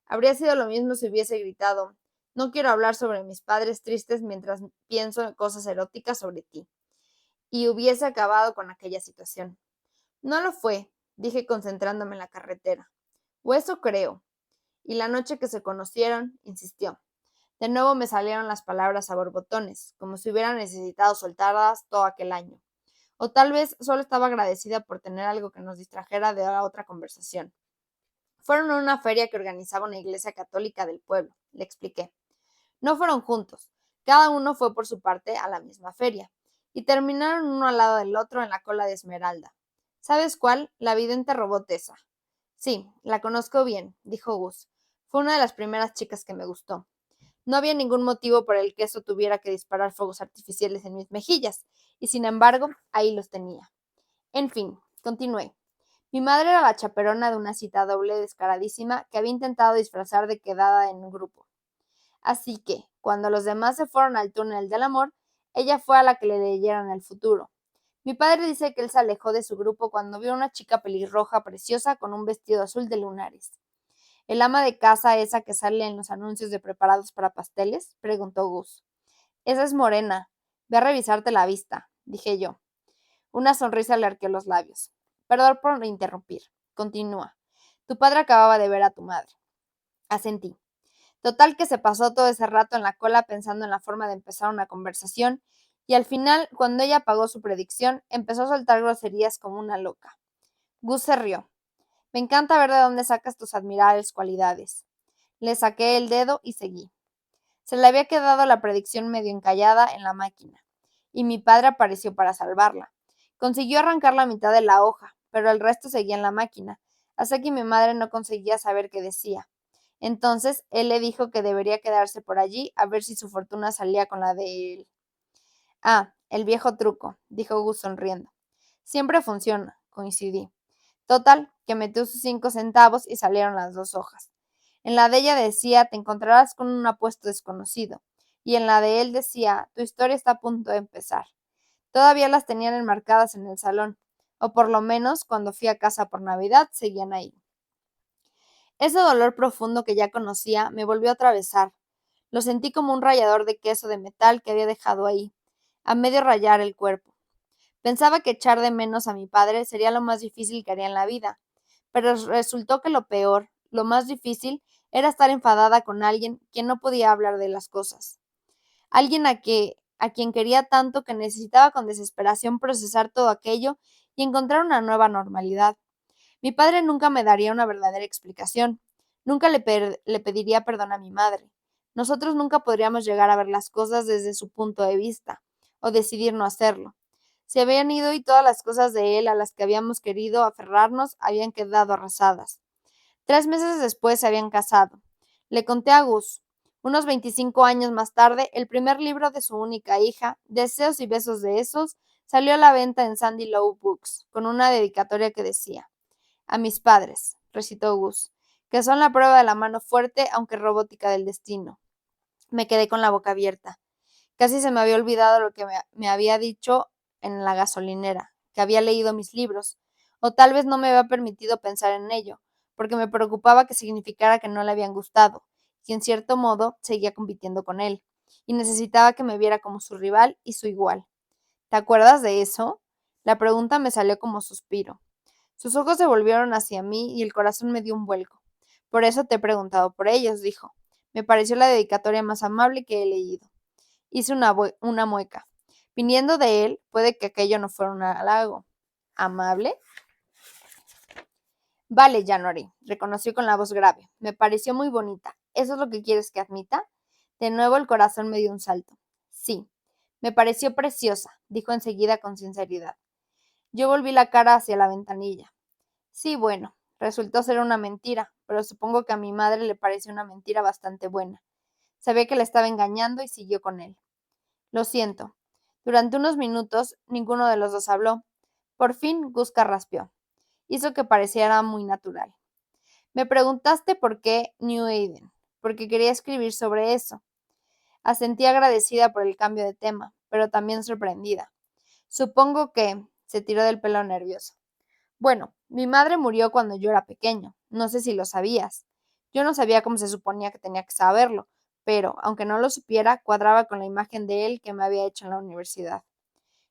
Habría sido lo mismo si hubiese gritado, no quiero hablar sobre mis padres tristes mientras pienso en cosas eróticas sobre ti. Y hubiese acabado con aquella situación. No lo fue, dije concentrándome en la carretera. O eso creo. Y la noche que se conocieron, insistió. De nuevo me salieron las palabras a borbotones, como si hubiera necesitado soltarlas todo aquel año. O tal vez solo estaba agradecida por tener algo que nos distrajera de la otra conversación. Fueron a una feria que organizaba una iglesia católica del pueblo, le expliqué. No fueron juntos, cada uno fue por su parte a la misma feria, y terminaron uno al lado del otro en la cola de Esmeralda. ¿Sabes cuál? La vidente robotesa. Sí, la conozco bien, dijo Gus. Fue una de las primeras chicas que me gustó. No había ningún motivo por el que eso tuviera que disparar fuegos artificiales en mis mejillas, y sin embargo, ahí los tenía. En fin, continué. Mi madre era la chaperona de una cita doble descaradísima que había intentado disfrazar de quedada en un grupo. Así que, cuando los demás se fueron al túnel del amor, ella fue a la que le leyeran el futuro. Mi padre dice que él se alejó de su grupo cuando vio a una chica pelirroja preciosa con un vestido azul de lunares. ¿El ama de casa esa que sale en los anuncios de preparados para pasteles? Preguntó Gus. Esa es morena. Ve a revisarte la vista, dije yo. Una sonrisa le arqueó los labios. Perdón por interrumpir. Continúa. Tu padre acababa de ver a tu madre. Asentí. Total que se pasó todo ese rato en la cola pensando en la forma de empezar una conversación, y al final, cuando ella pagó su predicción, empezó a soltar groserías como una loca. Gus se rió. Me encanta ver de dónde sacas tus admirables cualidades. Le saqué el dedo y seguí. Se le había quedado la predicción medio encallada en la máquina, y mi padre apareció para salvarla. Consiguió arrancar la mitad de la hoja, pero el resto seguía en la máquina, hasta que mi madre no conseguía saber qué decía. Entonces él le dijo que debería quedarse por allí a ver si su fortuna salía con la de él. Ah, el viejo truco, dijo Gus sonriendo. Siempre funciona, coincidí. Total, que metió sus 5 centavos y salieron las 2 hojas. En la de ella decía, te encontrarás con un apuesto desconocido. Y en la de él decía, tu historia está a punto de empezar. Todavía las tenían enmarcadas en el salón, o por lo menos cuando fui a casa por Navidad seguían ahí. Ese dolor profundo que ya conocía me volvió a atravesar. Lo sentí como un rallador de queso de metal que había dejado ahí, a medio rayar el cuerpo. Pensaba que echar de menos a mi padre sería lo más difícil que haría en la vida, pero resultó que lo peor, lo más difícil, era estar enfadada con alguien que no podía hablar de las cosas. Alguien a quien quería tanto que necesitaba con desesperación procesar todo aquello y encontrar una nueva normalidad. Mi padre nunca me daría una verdadera explicación. Nunca le pediría perdón a mi madre. Nosotros nunca podríamos llegar a ver las cosas desde su punto de vista, o decidir no hacerlo. Se habían ido y todas las cosas de él a las que habíamos querido aferrarnos habían quedado arrasadas. 3 meses después se habían casado. Le conté a Gus. Unos 25 años más tarde, el primer libro de su única hija, Deseos y besos de esos, salió a la venta en Sandy Low Books, con una dedicatoria que decía: a mis padres, recitó Gus, que son la prueba de la mano fuerte, aunque robótica del destino. Me quedé con la boca abierta. Casi se me había olvidado lo que me había dicho en la gasolinera, que había leído mis libros, o tal vez no me había permitido pensar en ello, porque me preocupaba que significara que no le habían gustado, y en cierto modo seguía compitiendo con él, y necesitaba que me viera como su rival y su igual. ¿Te acuerdas de eso? La pregunta me salió como suspiro. Sus ojos se volvieron hacia mí y el corazón me dio un vuelco. Por eso te he preguntado por ellos, dijo. Me pareció la dedicatoria más amable que he leído. Hice una mueca. Viniendo de él, puede que aquello no fuera un halago. ¿Amable? Vale, January, reconoció con la voz grave. Me pareció muy bonita. ¿Eso es lo que quieres que admita? De nuevo el corazón me dio un salto. Sí, me pareció preciosa, dijo enseguida con sinceridad. Yo volví la cara hacia la ventanilla. Sí, bueno, resultó ser una mentira, pero supongo que a mi madre le pareció una mentira bastante buena. Sabía que le estaba engañando y siguió con él. Lo siento. Durante unos minutos ninguno de los dos habló. Por fin Gus carraspeó. Hizo que pareciera muy natural. Me preguntaste por qué New Eden, porque quería escribir sobre eso. Asentí agradecida por el cambio de tema, pero también sorprendida. Supongo que se tiró del pelo nervioso. Bueno, mi madre murió cuando yo era pequeño. No sé si lo sabías. Yo no sabía cómo se suponía que tenía que saberlo, pero, aunque no lo supiera, cuadraba con la imagen de él que me había hecho en la universidad.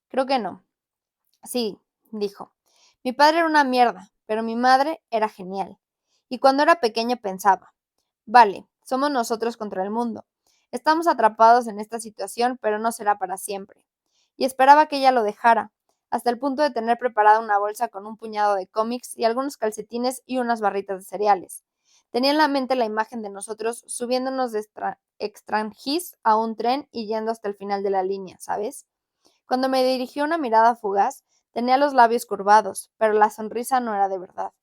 Creo que no. Sí, dijo. Mi padre era una mierda, pero mi madre era genial. Y cuando era pequeño pensaba, vale, somos nosotros contra el mundo. Estamos atrapados en esta situación, pero no será para siempre. Y esperaba que ella lo dejara, hasta el punto de tener preparada una bolsa con un puñado de cómics y algunos calcetines y unas barritas de cereales. Tenía en la mente la imagen de nosotros subiéndonos de Extranjis a un tren y yendo hasta el final de la línea, ¿sabes? Cuando me dirigió una mirada fugaz, tenía los labios curvados, pero la sonrisa no era de verdad.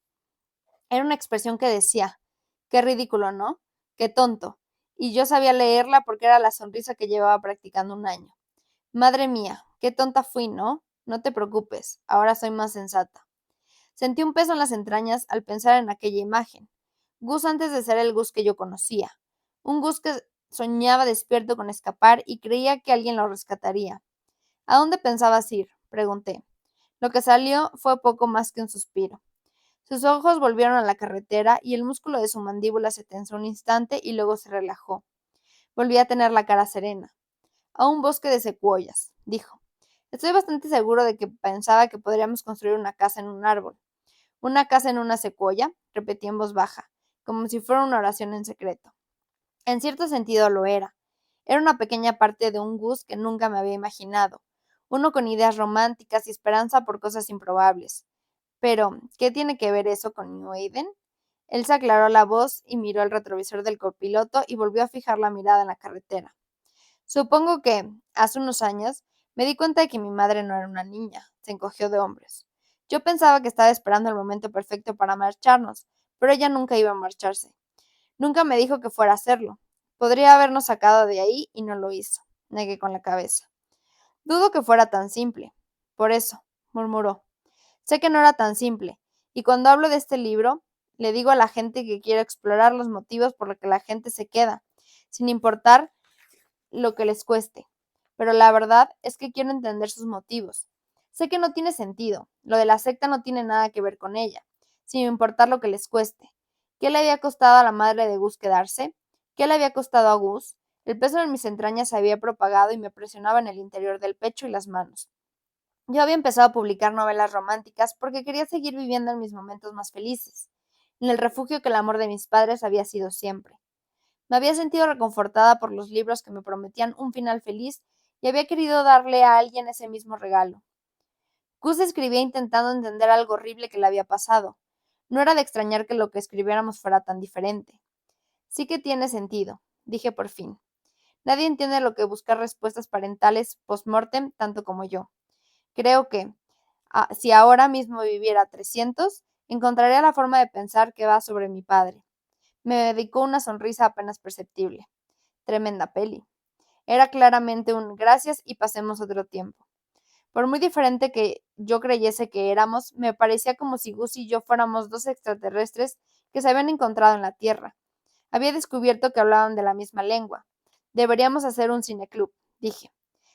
Era una expresión que decía, qué ridículo, ¿no? Qué tonto. Y yo sabía leerla porque era la sonrisa que llevaba practicando un año. Madre mía, qué tonta fui, ¿no? No te preocupes, ahora soy más sensata. Sentí un peso en las entrañas al pensar en aquella imagen. Gus antes de ser el Gus que yo conocía. Un Gus que soñaba despierto con escapar y creía que alguien lo rescataría. ¿A dónde pensabas ir? Pregunté. Lo que salió fue poco más que un suspiro. Sus ojos volvieron a la carretera y el músculo de su mandíbula se tensó un instante y luego se relajó. Volví a tener la cara serena. A un bosque de secuoyas, dijo. Estoy bastante seguro de que pensaba que podríamos construir una casa en un árbol. ¿Una casa en una secuoya? Repetí en voz baja, como si fuera una oración en secreto. En cierto sentido lo era. Era una pequeña parte de un Gus que nunca me había imaginado, uno con ideas románticas y esperanza por cosas improbables. Pero, ¿qué tiene que ver eso con New Haven? Él se aclaró la voz y miró el retrovisor del copiloto y volvió a fijar la mirada en la carretera. Supongo que, hace unos años, me di cuenta de que mi madre no era una niña. Se encogió de hombros. Yo pensaba que estaba esperando el momento perfecto para marcharnos, pero ella nunca iba a marcharse. Nunca me dijo que fuera a hacerlo. Podría habernos sacado de ahí y no lo hizo. Negué con la cabeza. Dudo que fuera tan simple. Por eso, murmuró. Sé que no era tan simple, y cuando hablo de este libro, le digo a la gente que quiero explorar los motivos por los que la gente se queda, sin importar lo que les cueste. Pero la verdad es que quiero entender sus motivos. Sé que no tiene sentido. Lo de la secta no tiene nada que ver con ella, sin importar lo que les cueste. ¿Qué le había costado a la madre de Gus quedarse? ¿Qué le había costado a Gus? El peso en mis entrañas se había propagado y me presionaba en el interior del pecho y las manos. Yo había empezado a publicar novelas románticas porque quería seguir viviendo en mis momentos más felices, en el refugio que el amor de mis padres había sido siempre. Me había sentido reconfortada por los libros que me prometían un final feliz y había querido darle a alguien ese mismo regalo. Gus escribía intentando entender algo horrible que le había pasado. No era de extrañar que lo que escribiéramos fuera tan diferente. Sí que tiene sentido, dije por fin. Nadie entiende lo que buscar respuestas parentales post-mortem tanto como yo. Creo que, si ahora mismo viviera 300, encontraría la forma de pensar que va sobre mi padre. Me dedicó una sonrisa apenas perceptible. Tremenda peli. Era claramente un gracias y pasemos otro tiempo. Por muy diferente que yo creyese que éramos, me parecía como si Gus y yo fuéramos dos extraterrestres que se habían encontrado en la Tierra. Había descubierto que hablaban de la misma lengua. Deberíamos hacer un cineclub, dije.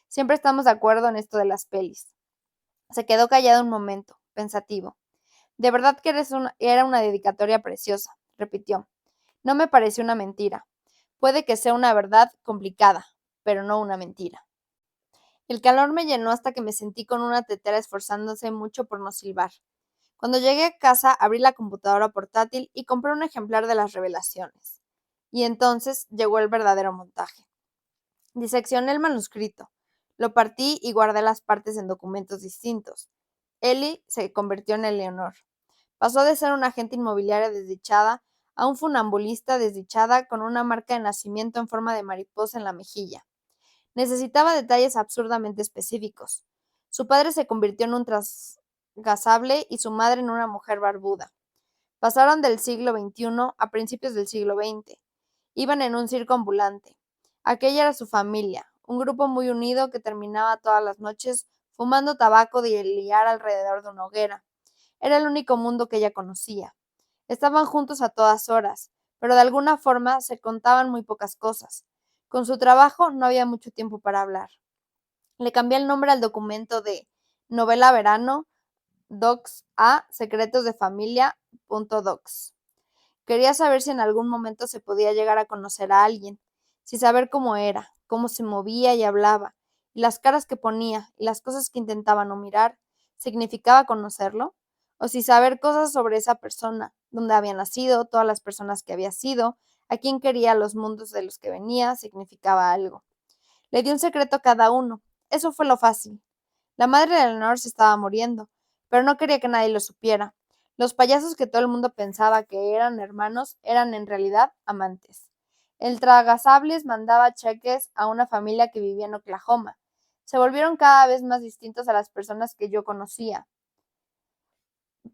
Siempre estamos de acuerdo en esto de las pelis. Se quedó callado un momento, pensativo. De verdad que era una dedicatoria preciosa, repitió. No me pareció una mentira. Puede que sea una verdad complicada, pero no una mentira. El calor me llenó hasta que me sentí con una tetera esforzándose mucho por no silbar. Cuando llegué a casa, abrí la computadora portátil y compré un ejemplar de las revelaciones. Y entonces llegó el verdadero montaje. Diseccioné el manuscrito, lo partí y guardé las partes en documentos distintos. Ellie se convirtió en Eleonor. Pasó de ser una agente inmobiliaria desdichada a un funambulista desdichada con una marca de nacimiento en forma de mariposa en la mejilla. Necesitaba detalles absurdamente específicos. Su padre se convirtió en un trasgasable y su madre en una mujer barbuda. Pasaron del siglo XXI a principios del siglo XX. Iban en un circo ambulante. Aquella era su familia, un grupo muy unido que terminaba todas las noches fumando tabaco de liar alrededor de una hoguera. Era el único mundo que ella conocía. Estaban juntos a todas horas, pero de alguna forma se contaban muy pocas cosas. Con su trabajo no había mucho tiempo para hablar. Le cambié el nombre al documento de Novela Verano, Docs a Secretos de Familia.docs. Quería saber si en algún momento se podía llegar a conocer a alguien, si saber cómo era, cómo se movía y hablaba, y las caras que ponía, y las cosas que intentaba no mirar, significaba conocerlo, o si saber cosas sobre esa persona, dónde había nacido, todas las personas que había sido, a quién quería, los mundos de los que venía, significaba algo. Le di un secreto a cada uno. Eso fue lo fácil. La madre de Eleanor se estaba muriendo, pero no quería que nadie lo supiera. Los payasos que todo el mundo pensaba que eran hermanos eran en realidad amantes. El tragasables mandaba cheques a una familia que vivía en Oklahoma. Se volvieron cada vez más distintos a las personas que yo conocía,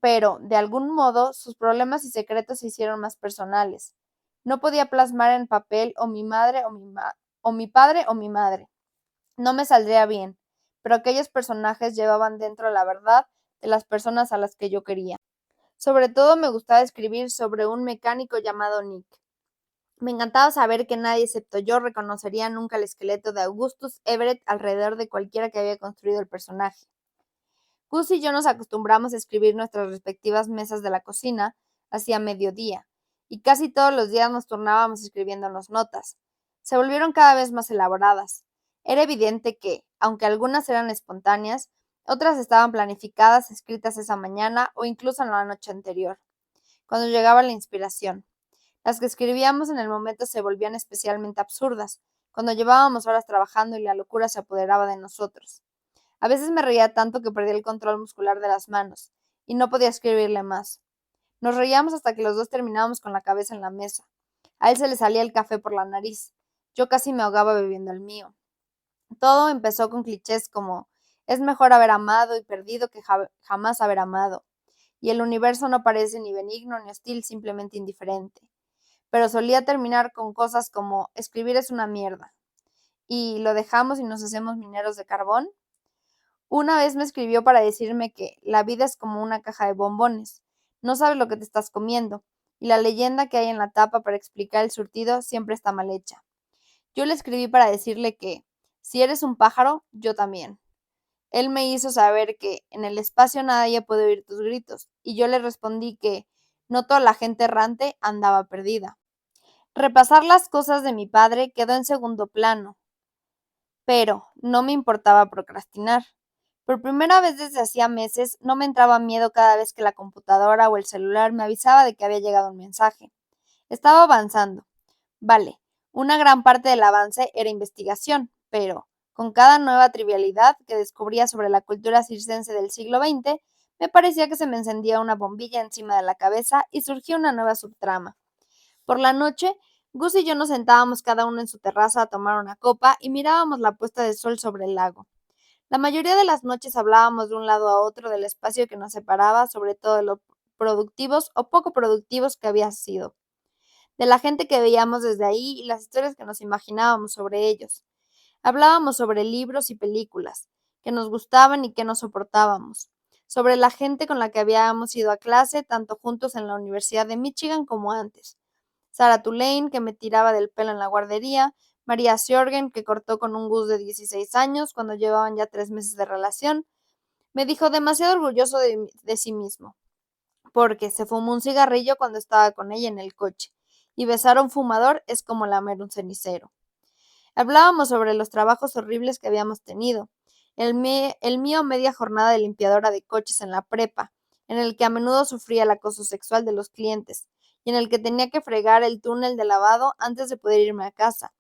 pero, de algún modo, sus problemas y secretos se hicieron más personales. No podía plasmar en papel o mi madre o mi padre o mi madre. No me saldría bien, pero aquellos personajes llevaban dentro la verdad de las personas a las que yo quería. Sobre todo me gustaba escribir sobre un mecánico llamado Nick. Me encantaba saber que nadie excepto yo reconocería nunca el esqueleto de Augustus Everett alrededor de cualquiera que había construido el personaje. Gus y yo nos acostumbramos a escribir nuestras respectivas mesas de la cocina hacia mediodía, y casi todos los días nos turnábamos escribiéndonos notas. Se volvieron cada vez más elaboradas. Era evidente que, aunque algunas eran espontáneas, otras estaban planificadas, escritas esa mañana o incluso en la noche anterior, cuando llegaba la inspiración. Las que escribíamos en el momento se volvían especialmente absurdas, cuando llevábamos horas trabajando y la locura se apoderaba de nosotros. A veces me reía tanto que perdía el control muscular de las manos, y no podía escribirle más. Nos reíamos hasta que los dos terminábamos con la cabeza en la mesa. A él se le salía el café por la nariz. Yo casi me ahogaba bebiendo el mío. Todo empezó con clichés como es mejor haber amado y perdido que jamás haber amado, y el universo no parece ni benigno ni hostil, simplemente indiferente. Pero solía terminar con cosas como escribir es una mierda, y lo dejamos y nos hacemos mineros de carbón. Una vez me escribió para decirme que la vida es como una caja de bombones, no sabes lo que te estás comiendo, y la leyenda que hay en la tapa para explicar el surtido siempre está mal hecha. Yo le escribí para decirle que, si eres un pájaro, yo también. Él me hizo saber que en el espacio nadie puede oír tus gritos, y yo le respondí que no toda la gente errante andaba perdida. Repasar las cosas de mi padre quedó en segundo plano, pero no me importaba procrastinar. Por primera vez desde hacía meses, no me entraba miedo cada vez que la computadora o el celular me avisaba de que había llegado un mensaje. Estaba avanzando. Vale, una gran parte del avance era investigación, pero con cada nueva trivialidad que descubría sobre la cultura circense del siglo XX, me parecía que se me encendía una bombilla encima de la cabeza y surgía una nueva subtrama. Por la noche, Gus y yo nos sentábamos cada uno en su terraza a tomar una copa y mirábamos la puesta de sol sobre el lago. La mayoría de las noches hablábamos de un lado a otro del espacio que nos separaba, sobre todo de lo productivos o poco productivos que había sido, de la gente que veíamos desde ahí y las historias que nos imaginábamos sobre ellos. Hablábamos sobre libros y películas, que nos gustaban y que no soportábamos, sobre la gente con la que habíamos ido a clase, tanto juntos en la Universidad de Michigan como antes. Sarah Tulane, que me tiraba del pelo en la guardería, María Sjorgen, que cortó con un Gus de 16 años cuando llevaban ya 3 meses de relación, me dijo demasiado orgulloso de sí mismo, porque se fumó un cigarrillo cuando estaba con ella en el coche, y besar a un fumador es como lamer un cenicero. Hablábamos sobre los trabajos horribles que habíamos tenido. El mío media jornada de limpiadora de coches en la prepa, en el que a menudo sufría el acoso sexual de los clientes, y en el que tenía que fregar el túnel de lavado antes de poder irme a casa.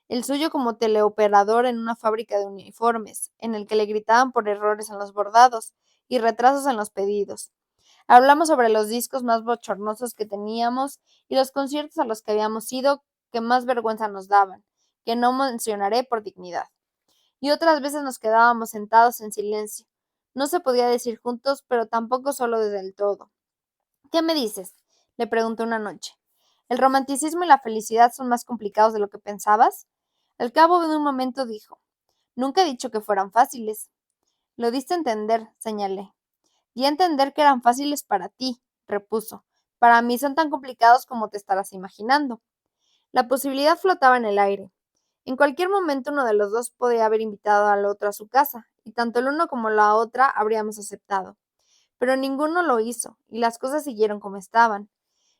El suyo como teleoperador en una fábrica de uniformes, en el que le gritaban por errores en los bordados y retrasos en los pedidos. Hablamos sobre los discos más bochornosos que teníamos y los conciertos a los que habíamos ido que más vergüenza nos daban, que no mencionaré por dignidad. Y otras veces nos quedábamos sentados en silencio. No se podía decir juntos, pero tampoco solo desde el todo. ¿Qué me dices? Le pregunté una noche. ¿El romanticismo y la felicidad son más complicados de lo que pensabas? Al cabo de un momento dijo, nunca he dicho que fueran fáciles. Lo diste a entender, señalé. Di a entender que eran fáciles para ti, repuso. Para mí son tan complicados como te estarás imaginando. La posibilidad flotaba en el aire. En cualquier momento uno de los dos podía haber invitado al otro a su casa, y tanto el uno como la otra habríamos aceptado. Pero ninguno lo hizo, y las cosas siguieron como estaban.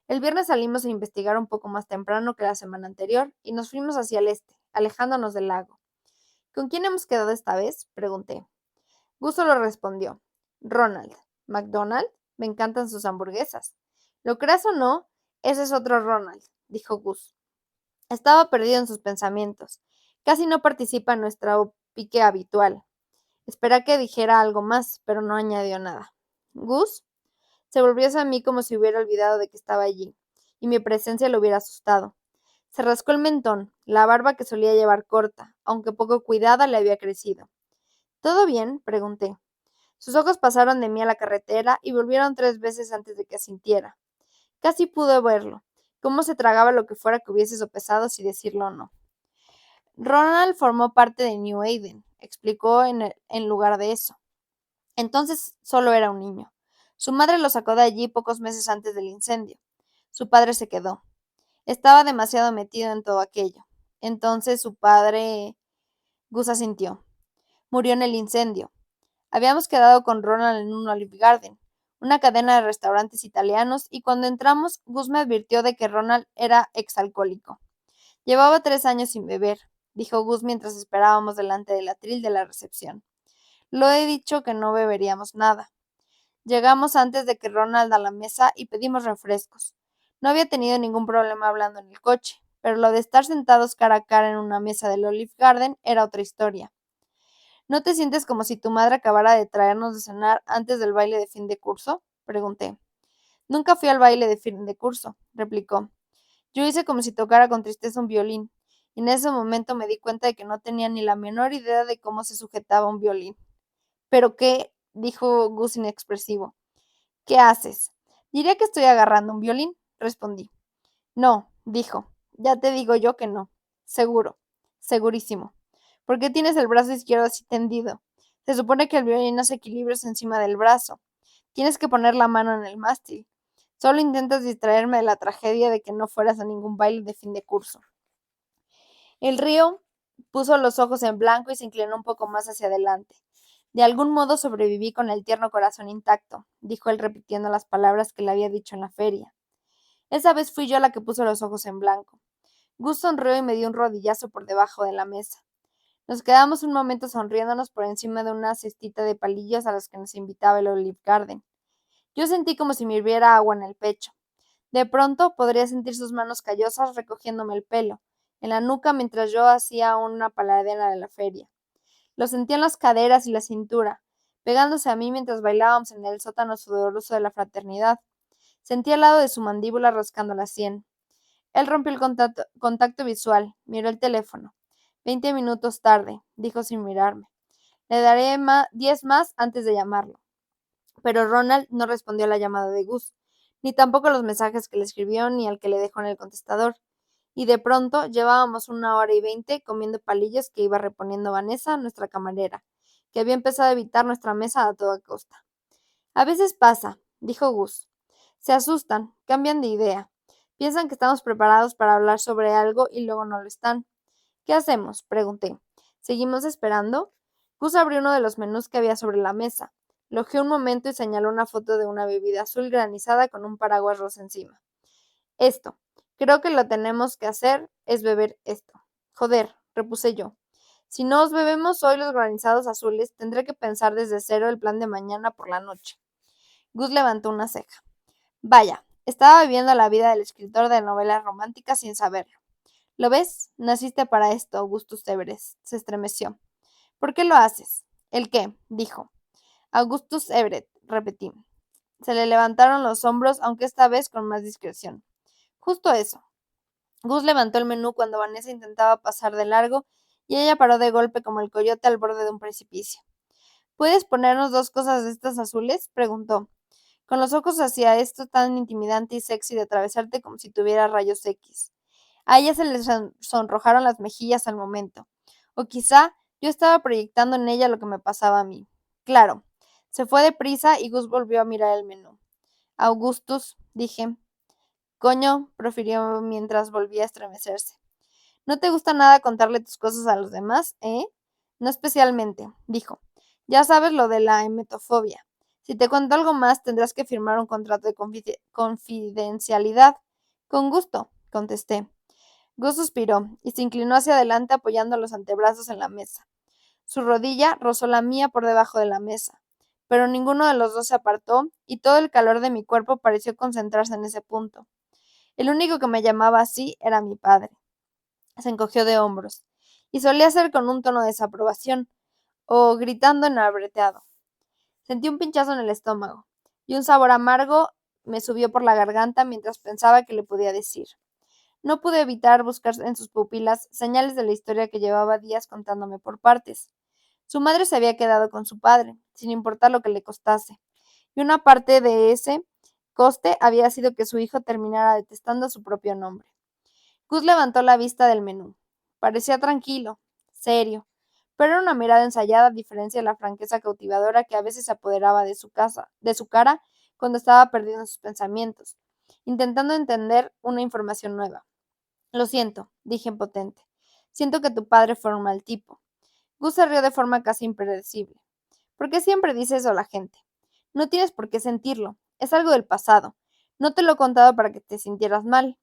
El viernes salimos a investigar un poco más temprano que la semana anterior, y nos fuimos hacia el este, alejándonos del lago. ¿Con quién hemos quedado esta vez? Pregunté. Gus solo respondió. Ronald. ¿McDonald? Me encantan sus hamburguesas. Lo creas o no, ese es otro Ronald, dijo Gus. Estaba perdido en sus pensamientos. Casi no participa en nuestro pique habitual. Esperé que dijera algo más, pero no añadió nada. Gus se volvió hacia mí como si hubiera olvidado de que estaba allí, y mi presencia lo hubiera asustado. Se rascó el mentón, la barba que solía llevar corta, aunque poco cuidada, le había crecido. ¿Todo bien? Pregunté. Sus ojos pasaron de mí a la carretera y volvieron 3 veces antes de que asintiera. Casi pude verlo, cómo se tragaba lo que fuera que hubiese sopesado si decirlo o no. Ronald formó parte de New Eden, explicó en lugar de eso. Entonces solo era un niño. Su madre lo sacó de allí pocos meses antes del incendio. Su padre se quedó. Estaba demasiado metido en todo aquello. Entonces su padre... Gus asintió. Murió en el incendio. Habíamos quedado con Ronald en un Olive Garden, una cadena de restaurantes italianos, y cuando entramos, Gus me advirtió de que Ronald era exalcohólico. Llevaba 3 años sin beber, dijo Gus mientras esperábamos delante del atril de la recepción. Lo he dicho que no beberíamos nada. Llegamos antes de que Ronald a la mesa y pedimos refrescos. No había tenido ningún problema hablando en el coche, pero lo de estar sentados cara a cara en una mesa del Olive Garden era otra historia. ¿No te sientes como si tu madre acabara de traernos de cenar antes del baile de fin de curso? Pregunté. Nunca fui al baile de fin de curso, replicó. Yo hice como si tocara con tristeza un violín, y en ese momento me di cuenta de que no tenía ni la menor idea de cómo se sujetaba un violín. ¿Pero qué? Dijo Gus inexpresivo. ¿Qué haces? Diría que estoy agarrando un violín, respondí. No, dijo. Ya te digo yo que no. Seguro. Segurísimo. ¿Por qué tienes el brazo izquierdo así tendido? Se supone que el violín hace equilibrios encima del brazo. Tienes que poner la mano en el mástil. Solo intentas distraerme de la tragedia de que no fueras a ningún baile de fin de curso. El río puso los ojos en blanco y se inclinó un poco más hacia adelante. De algún modo sobreviví con el tierno corazón intacto, dijo él repitiendo las palabras que le había dicho en la feria. Esa vez fui yo la que puso los ojos en blanco. Gus sonrió y me dio un rodillazo por debajo de la mesa. Nos quedamos un momento sonriéndonos por encima de una cestita de palillos a los que nos invitaba el Olive Garden. Yo sentí como si me hirviera agua en el pecho. De pronto podría sentir sus manos callosas recogiéndome el pelo, en la nuca mientras yo hacía una paladera de la feria. Lo sentía en las caderas y la cintura, pegándose a mí mientras bailábamos en el sótano sudoroso de la fraternidad. Sentí al lado de su mandíbula rascando la sien. Él rompió el contacto visual, miró el teléfono. 20 minutos tarde, dijo sin mirarme. Le daré 10 más antes de llamarlo. Pero Ronald no respondió a la llamada de Gus, ni tampoco a los mensajes que le escribió ni al que le dejó en el contestador. Y de pronto llevábamos 1 hora y 20 comiendo palillos que iba reponiendo Vanessa, nuestra camarera, que había empezado a evitar nuestra mesa a toda costa. A veces pasa, dijo Gus. Se asustan, cambian de idea. Piensan que estamos preparados para hablar sobre algo y luego no lo están. ¿Qué hacemos? Pregunté. ¿Seguimos esperando? Gus abrió uno de los menús que había sobre la mesa. Lo ojeó un momento y señaló una foto de una bebida azul granizada con un paraguas rosa encima. Esto. Creo que lo tenemos que hacer es beber esto. Joder, repuse yo. Si no os bebemos hoy los granizados azules, tendré que pensar desde cero el plan de mañana por la noche. Gus levantó una ceja. Vaya, estaba viviendo la vida del escritor de novelas románticas sin saberlo. ¿Lo ves? Naciste para esto, Augustus Everest. Se estremeció. ¿Por qué lo haces? ¿El qué? Dijo. Augustus Everett, repetí. Se le levantaron los hombros, aunque esta vez con más discreción. Justo eso. Gus levantó el menú cuando Vanessa intentaba pasar de largo y ella paró de golpe como el coyote al borde de un precipicio. ¿Puedes ponernos 2 cosas de estas azules? Preguntó, con los ojos hacia esto tan intimidante y sexy de atravesarte como si tuviera rayos X. A ella se le sonrojaron las mejillas al momento. O quizá yo estaba proyectando en ella lo que me pasaba a mí. Claro. Se fue deprisa y Gus volvió a mirar el menú. Augustus, dije. Coño, profirió mientras volvía a estremecerse. ¿No te gusta nada contarle tus cosas a los demás, eh? No especialmente, dijo. Ya sabes lo de la emetofobia. Si te cuento algo más, tendrás que firmar un contrato de confidencialidad. Con gusto, contesté. Gus suspiró y se inclinó hacia adelante apoyando los antebrazos en la mesa. Su rodilla rozó la mía por debajo de la mesa, pero ninguno de los dos se apartó y todo el calor de mi cuerpo pareció concentrarse en ese punto. El único que me llamaba así era mi padre. Se encogió de hombros, y solía hacer con un tono de desaprobación, o gritando enabreteado. Sentí un pinchazo en el estómago, y un sabor amargo me subió por la garganta mientras pensaba qué le podía decir. No pude evitar buscar en sus pupilas señales de la historia que llevaba días contándome por partes. Su madre se había quedado con su padre, sin importar lo que le costase, y una parte de ese coste había sido que su hijo terminara detestando su propio nombre. Gus levantó la vista del menú. Parecía tranquilo, serio, pero era una mirada ensayada a diferencia de la franqueza cautivadora que a veces se apoderaba de su cara cuando estaba perdido en sus pensamientos, intentando entender una información nueva. Lo siento, dije impotente. Siento que tu padre fue un mal tipo. Gus se rió de forma casi impredecible. ¿Por qué siempre dice eso a la gente? No tienes por qué sentirlo. Es algo del pasado. No te lo he contado para que te sintieras mal.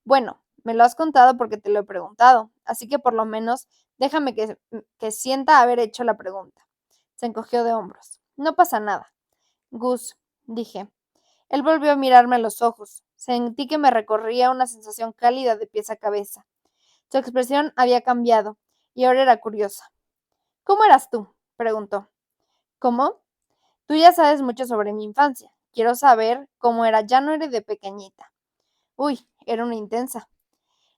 Bueno, me lo has contado porque te lo he preguntado, así que por lo menos déjame que sienta haber hecho la pregunta. Se encogió de hombros. No pasa nada. Gus, dije. Él volvió a mirarme a los ojos. Sentí que me recorría una sensación cálida de pies a cabeza. Su expresión había cambiado, y ahora era curiosa. ¿Cómo eras tú?, preguntó. ¿Cómo? Tú ya sabes mucho sobre mi infancia. Quiero saber cómo era January de pequeñita. Uy, era una intensa.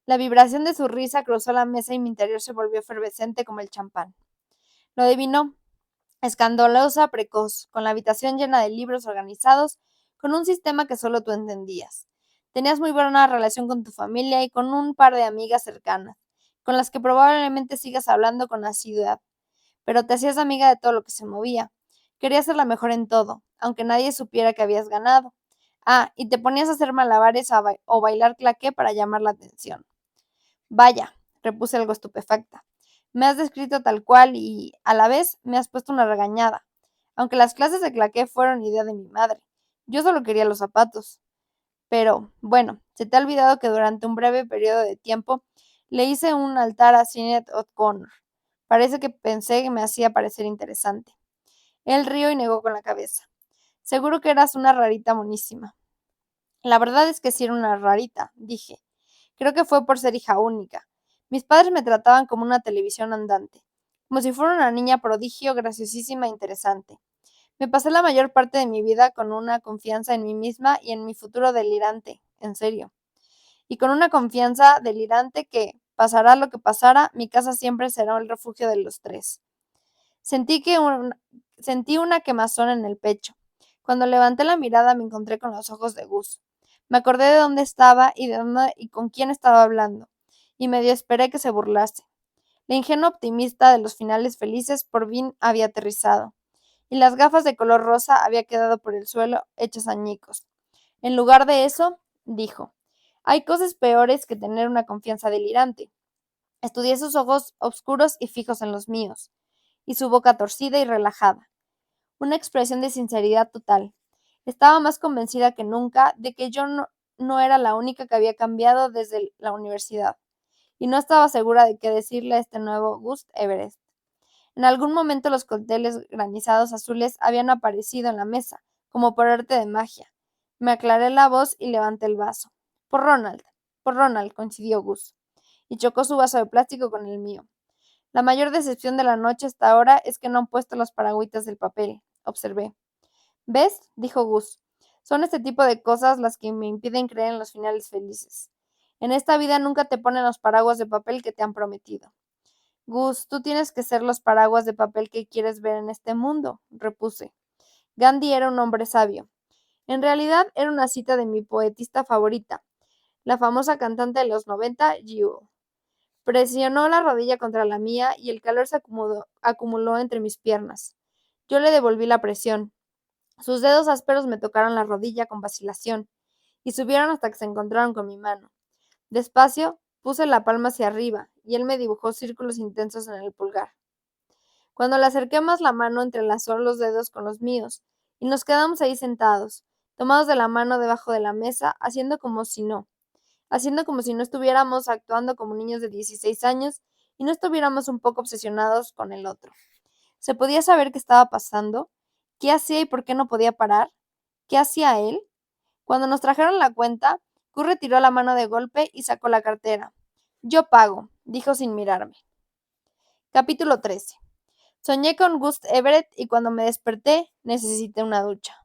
La vibración de su risa cruzó la mesa y mi interior se volvió efervescente como el champán. Lo adivinó. Escandalosa, precoz, con la habitación llena de libros organizados, con un sistema que solo tú entendías. Tenías muy buena relación con tu familia y con un par de amigas cercanas, con las que probablemente sigas hablando con asiduidad, pero te hacías amiga de todo lo que se movía. Querías ser la mejor en todo, aunque nadie supiera que habías ganado. Ah, y te ponías a hacer malabares o bailar claqué para llamar la atención. Vaya, repuse algo estupefacta. Me has descrito tal cual y, a la vez, me has puesto una regañada. Aunque las clases de claqué fueron idea de mi madre. Yo solo quería los zapatos. Pero, bueno, se te ha olvidado que durante un breve periodo de tiempo le hice un altar a Sinead O'Connor. Parece que pensé que me hacía parecer interesante. Él rió y negó con la cabeza. Seguro que eras una rarita monísima. La verdad es que sí era una rarita, dije. Creo que fue por ser hija única. Mis padres me trataban como una televisión andante, como si fuera una niña prodigio, graciosísima e interesante. Me pasé la mayor parte de mi vida con una confianza en mí misma y en mi futuro delirante, en serio. Y con una confianza delirante que, pasará lo que pasara, mi casa siempre será el refugio de los tres. Sentí que un Sentí una quemazón en el pecho. Cuando levanté la mirada me encontré con los ojos de Gus. Me acordé de dónde estaba y de dónde y con quién estaba hablando, y medio esperé que se burlase. La ingenua optimista de los finales felices por fin había aterrizado, y las gafas de color rosa había quedado por el suelo hechas añicos. En lugar de eso, dijo, hay cosas peores que tener una confianza delirante. Estudié sus ojos oscuros y fijos en los míos, y su boca torcida y relajada. Una expresión de sinceridad total. Estaba más convencida que nunca de que yo no era la única que había cambiado desde la universidad, y no estaba segura de qué decirle a este nuevo Gust Everest. En algún momento los cócteles granizados azules habían aparecido en la mesa, como por arte de magia. Me aclaré la voz y levanté el vaso. Por Ronald, coincidió Gus, y chocó su vaso de plástico con el mío. La mayor decepción de la noche hasta ahora es que no han puesto las paragüitas del papel, observé. ¿Ves?, dijo Gus. Son este tipo de cosas las que me impiden creer en los finales felices. En esta vida nunca te ponen los paraguas de papel que te han prometido. Gus, tú tienes que ser los paraguas de papel que quieres ver en este mundo, repuse. Gandhi era un hombre sabio. En realidad era una cita de mi poetista favorita, la famosa cantante de los 90, Jewel. Presionó la rodilla contra la mía y el calor se acumuló entre mis piernas. Yo le devolví la presión. Sus dedos ásperos me tocaron la rodilla con vacilación y subieron hasta que se encontraron con mi mano. Despacio, puse la palma hacia arriba y él me dibujó círculos intensos en el pulgar. Cuando le acerqué más la mano, entrelazó los dedos con los míos y nos quedamos ahí sentados, tomados de la mano debajo de la mesa, haciendo como si no estuviéramos actuando como niños de 16 años y no estuviéramos un poco obsesionados con el otro. ¿Se podía saber qué estaba pasando? ¿Qué hacía y por qué no podía parar? ¿Qué hacía él? Cuando nos trajeron la cuenta, Q retiró la mano de golpe y sacó la cartera. Yo pago, dijo sin mirarme. Capítulo 13. Soñé con Gust Everett y cuando me desperté necesité una ducha.